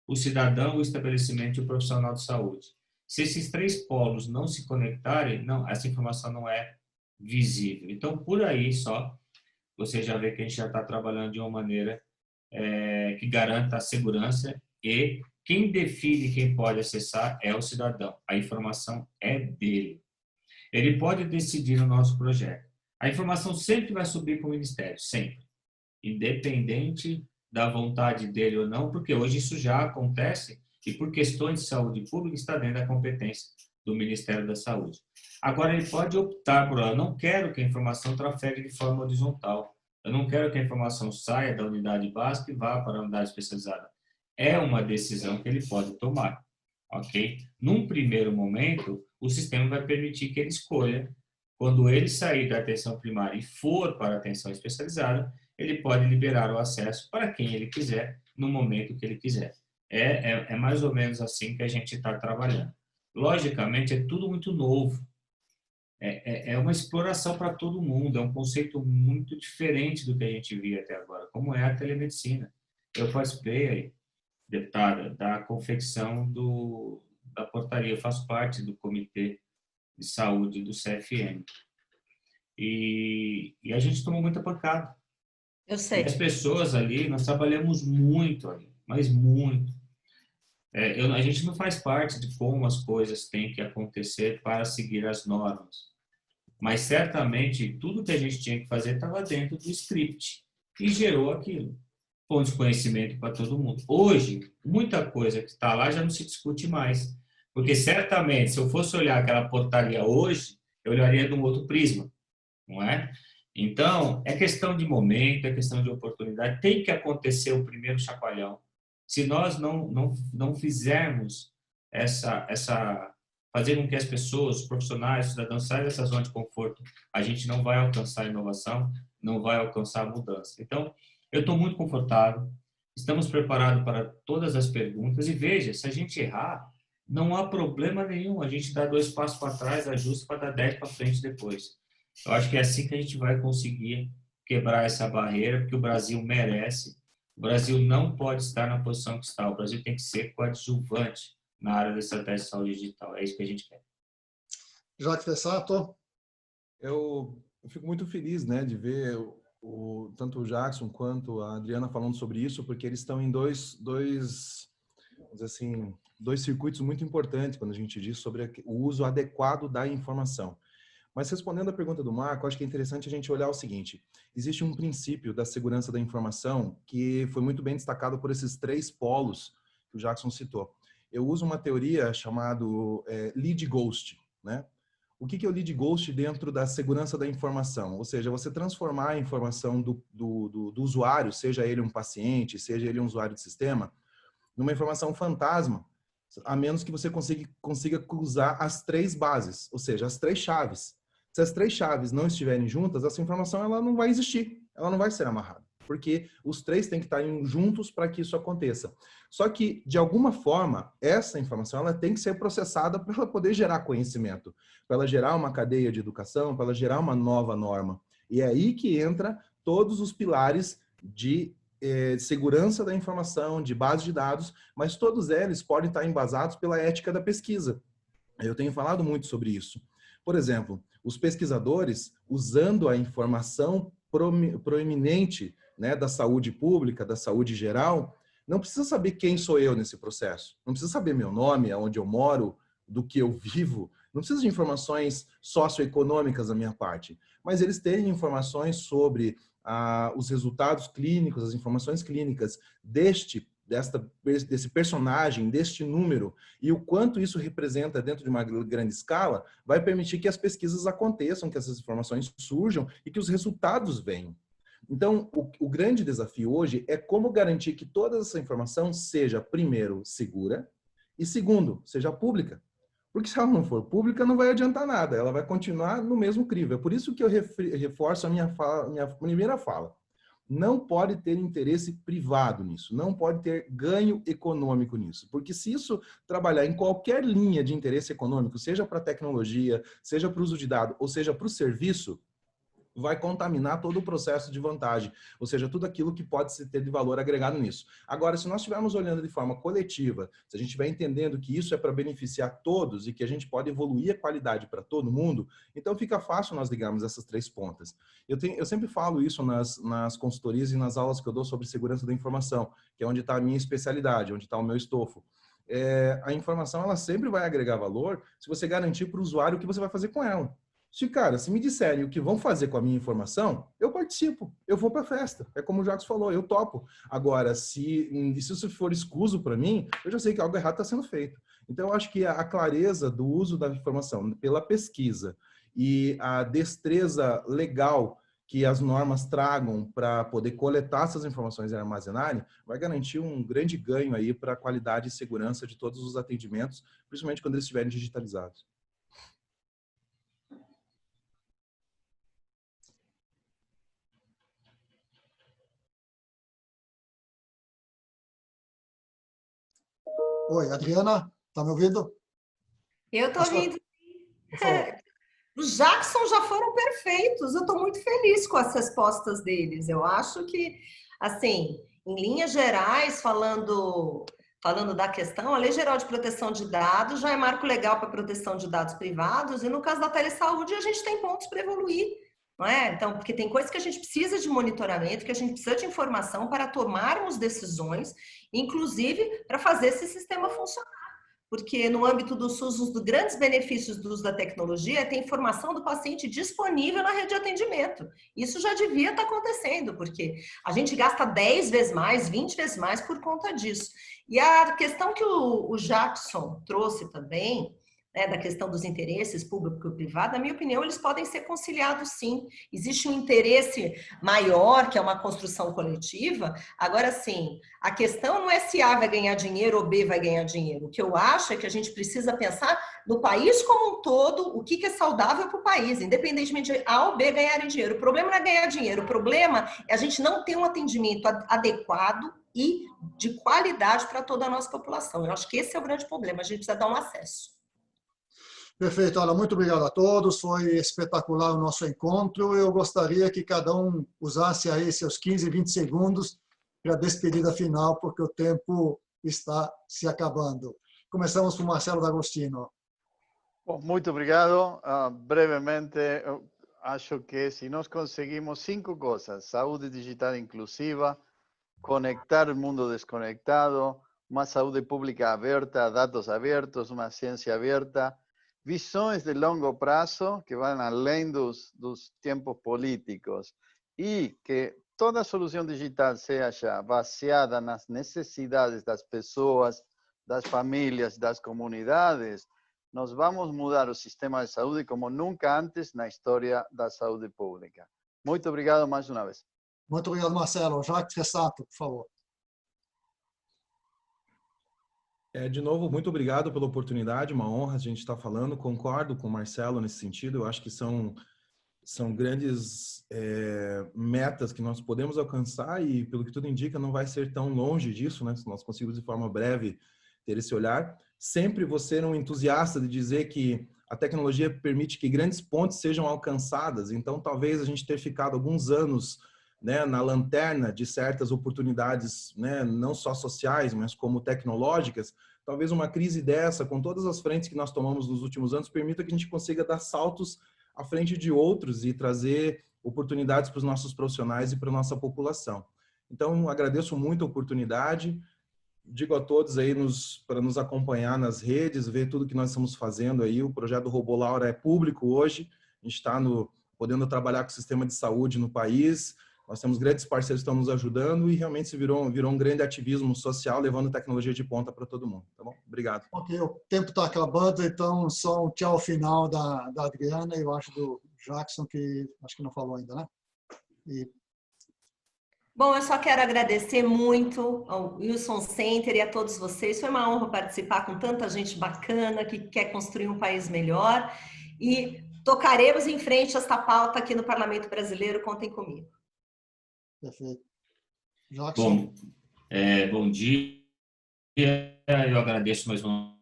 O cidadão, o estabelecimento e o profissional de saúde. Se esses 3 polos não se conectarem, essa informação não é visível. Então, por aí só, você já vê que a gente já está trabalhando de uma maneira que garanta a segurança e quem define quem pode acessar é o cidadão. A informação é dele. Ele pode decidir no nosso projeto. A informação sempre vai subir para o Ministério, sempre. Independente da vontade dele ou não, porque hoje isso já acontece e por questões de saúde pública está dentro da competência do Ministério da Saúde. Agora, ele pode optar por, eu não quero que a informação trafegue de forma horizontal. Eu não quero que a informação saia da unidade básica e vá para a unidade especializada. É uma decisão que ele pode tomar, ok? Num primeiro momento, o sistema vai permitir que ele escolha. Quando ele sair da atenção primária e for para a atenção especializada, ele pode liberar o acesso para quem ele quiser, no momento que ele quiser. É mais ou menos assim que a gente está trabalhando. Logicamente, é tudo muito novo. É uma exploração para todo mundo, é um conceito muito diferente do que a gente via até agora, como é a telemedicina. eu participei aí, deputada, da confecção da portaria. Eu faço parte do Comitê de Saúde do CFM. E a gente tomou muita pancada. Eu E sei. as pessoas ali, nós trabalhamos muito ali, mas muito. A gente não faz parte de como as coisas têm que acontecer para seguir as normas. Mas certamente tudo que a gente tinha que fazer estava dentro do script e gerou aquilo. Fonte de conhecimento para todo mundo. Hoje, muita coisa que está lá já não se discute mais. Porque certamente, se eu fosse olhar aquela portaria hoje, eu olharia de um outro prisma, não é? Então, é questão de momento, é questão de oportunidade. Tem que acontecer o primeiro chacoalhão. Se nós não fizermos fazer com que as pessoas, os profissionais, os cidadãos saiam dessa zona de conforto, a gente não vai alcançar inovação, não vai alcançar mudança. Então, eu estou muito confortável, estamos preparados para todas as perguntas e veja, se a gente errar, não há problema nenhum, a gente dá 2 passos para trás, ajusta para dar 10 para frente depois. Eu acho que é assim que a gente vai conseguir quebrar essa barreira, porque o Brasil merece. O Brasil não pode estar na posição que está. O Brasil tem que ser coadjuvante na área da estratégia de saúde digital. É isso que a gente quer. Jacques Fessato. Eu fico muito feliz, né, de ver tanto o Jackson quanto a Adriana falando sobre isso, porque eles estão em dois circuitos muito importantes quando a gente diz sobre o uso adequado da informação. Mas respondendo à pergunta do Marco, acho que é interessante a gente olhar o seguinte: existe um princípio da segurança da informação que foi muito bem destacado por esses 3 polos que o Jackson citou. Eu uso uma teoria chamada lead ghost, né? O que é o lead ghost dentro da segurança da informação? Ou seja, você transformar a informação do usuário, seja ele um paciente, seja ele um usuário de sistema, numa informação fantasma, a menos que você consiga cruzar as 3 bases, ou seja, as 3 chaves. Se as 3 chaves não estiverem juntas, essa informação ela não vai existir, ela não vai ser amarrada, porque os 3 têm que estar juntos para que isso aconteça. Só que, de alguma forma, essa informação ela tem que ser processada para ela poder gerar conhecimento, para ela gerar uma cadeia de educação, para ela gerar uma nova norma. E é aí que entra todos os pilares de segurança da informação, de base de dados, mas todos eles podem estar embasados pela ética da pesquisa. Eu tenho falado muito sobre isso. Por exemplo, os pesquisadores, usando a informação proeminente, né, da saúde pública, da saúde geral, não precisa saber quem sou eu nesse processo, não precisa saber meu nome, aonde eu moro, do que eu vivo, não precisa de informações socioeconômicas da minha parte, mas eles têm informações sobre os resultados clínicos, as informações clínicas desse personagem, deste número, e o quanto isso representa dentro de uma grande escala, vai permitir que as pesquisas aconteçam, que essas informações surjam e que os resultados venham. Então, o grande desafio hoje é como garantir que toda essa informação seja, primeiro, segura e, segundo, seja pública. Porque se ela não for pública, não vai adiantar nada, ela vai continuar no mesmo crivo. É por isso que eu reforço a minha primeira fala. Não pode ter interesse privado nisso, não pode ter ganho econômico nisso, porque se isso trabalhar em qualquer linha de interesse econômico, seja para tecnologia, seja para o uso de dados, ou seja para o serviço, vai contaminar todo o processo de vantagem, ou seja, tudo aquilo que pode se ter de valor agregado nisso. Agora, se nós estivermos olhando de forma coletiva, se a gente estiver entendendo que isso é para beneficiar todos e que a gente pode evoluir a qualidade para todo mundo, então fica fácil nós ligarmos essas 3 pontas. Eu sempre falo isso nas consultorias e nas aulas que eu dou sobre segurança da informação, que é onde está a minha especialidade, onde está o meu estofo. A informação ela sempre vai agregar valor se você garantir para o usuário o que você vai fazer com ela. Se me disserem o que vão fazer com a minha informação, eu participo, eu vou para a festa. É como o Jacques falou, eu topo. Agora, se isso for escuso para mim, eu já sei que algo errado está sendo feito. Então, eu acho que a clareza do uso da informação pela pesquisa e a destreza legal que as normas tragam para poder coletar essas informações e armazenarem, vai garantir um grande ganho aí para a qualidade e segurança de todos os atendimentos, principalmente quando eles estiverem digitalizados. Oi, Adriana, tá me ouvindo? Eu estou ouvindo. Os Jackson já foram perfeitos. Eu estou muito feliz com as respostas deles. Eu acho que, assim, em linhas gerais, falando da questão, a Lei Geral de Proteção de Dados já é marco legal para proteção de dados privados, e no caso da telesaúde a gente tem pontos para evoluir, não é? Então, porque tem coisas que a gente precisa de monitoramento, que a gente precisa de informação para tomarmos decisões, inclusive para fazer esse sistema funcionar. Porque no âmbito do SUS, um dos grandes benefícios do uso da tecnologia é ter informação do paciente disponível na rede de atendimento. Isso já devia estar acontecendo, porque a gente gasta 10 vezes mais, 20 vezes mais por conta disso. E a questão que o Jackson trouxe também, né, da questão dos interesses público e privado, na minha opinião, eles podem ser conciliados sim. Existe um interesse maior, que é uma construção coletiva. Agora, sim, a questão não é se A vai ganhar dinheiro ou B vai ganhar dinheiro. O que eu acho é que a gente precisa pensar no país como um todo, o que é saudável para o país, independentemente de A ou B ganharem dinheiro. O problema não é ganhar dinheiro, o problema é a gente não ter um atendimento adequado e de qualidade para toda a nossa população. Eu acho que esse é o grande problema, a gente precisa dar um acesso. Perfeito, olha, muito obrigado a todos, foi espetacular o nosso encontro. Eu gostaria que cada um usasse aí seus 15, 20 segundos para a despedida final, porque o tempo está se acabando. Começamos com Marcelo D'Agostino. Bom, muito obrigado. Brevemente, eu acho que se nós conseguimos 5 coisas: saúde digital inclusiva, conectar o mundo desconectado, uma saúde pública aberta, dados abertos, uma ciência aberta, visões de longo prazo que vão além dos tempos políticos, e que toda solução digital seja baseada nas necessidades das pessoas, das famílias, das comunidades, nós vamos mudar o sistema de saúde como nunca antes na história da saúde pública. Muito obrigado mais uma vez. Muito obrigado, Marcelo. Jacques Ressato, por favor. De novo, muito obrigado pela oportunidade, uma honra a gente estar falando. Concordo com o Marcelo nesse sentido. Eu acho que são grandes metas que nós podemos alcançar e, pelo que tudo indica, não vai ser tão longe disso, né? Se nós conseguirmos, de forma breve, ter esse olhar. Sempre vou ser um entusiasta de dizer que a tecnologia permite que grandes pontes sejam alcançadas. Então, talvez a gente ter ficado alguns anos, né, na lanterna de certas oportunidades, né, não só sociais, mas como tecnológicas, talvez uma crise dessa, com todas as frentes que nós tomamos nos últimos anos, permita que a gente consiga dar saltos à frente de outros e trazer oportunidades para os nossos profissionais e para a nossa população. Então, agradeço muito a oportunidade, digo a todos aí para nos acompanhar nas redes, ver tudo que nós estamos fazendo aí. O projeto Robô Laura é público hoje, a gente está podendo trabalhar com o sistema de saúde no país. Nós temos grandes parceiros que estão nos ajudando e realmente se virou um grande ativismo social, levando tecnologia de ponta para todo mundo. Tá bom? Obrigado. Ok, o tempo está acabando, então só um tchau final da Adriana e eu acho do Jackson, que acho que não falou ainda, né? Bom, eu só quero agradecer muito ao Wilson Center e a todos vocês. Foi uma honra participar com tanta gente bacana que quer construir um país melhor. E tocaremos em frente esta pauta aqui no Parlamento Brasileiro. Contem comigo. Perfeito. Jackson. Bom dia. Eu agradeço mais uma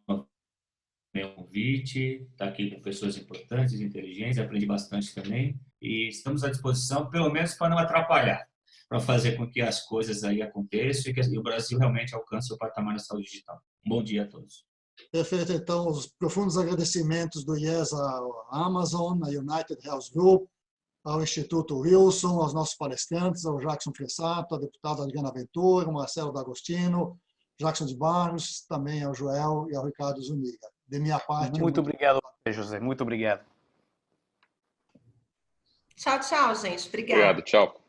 vez o convite. Estar aqui com pessoas importantes, inteligentes. Aprendi bastante também. E estamos à disposição, pelo menos para não atrapalhar, para fazer com que as coisas aí aconteçam e que o Brasil realmente alcance o patamar da saúde digital. Um bom dia a todos. Perfeito. Então, os profundos agradecimentos do IES à Amazon, à United Health Group, ao Instituto Wilson, aos nossos palestrantes, ao Jackson Fressato, à deputada Adriana Ventura, ao Marcelo D'Agostino, Jackson de Barros, também ao Joel e ao Ricardo Zuniga. De minha parte... Muito obrigado, José. Muito obrigado. Tchau, tchau, gente. Obrigada. Obrigado, tchau.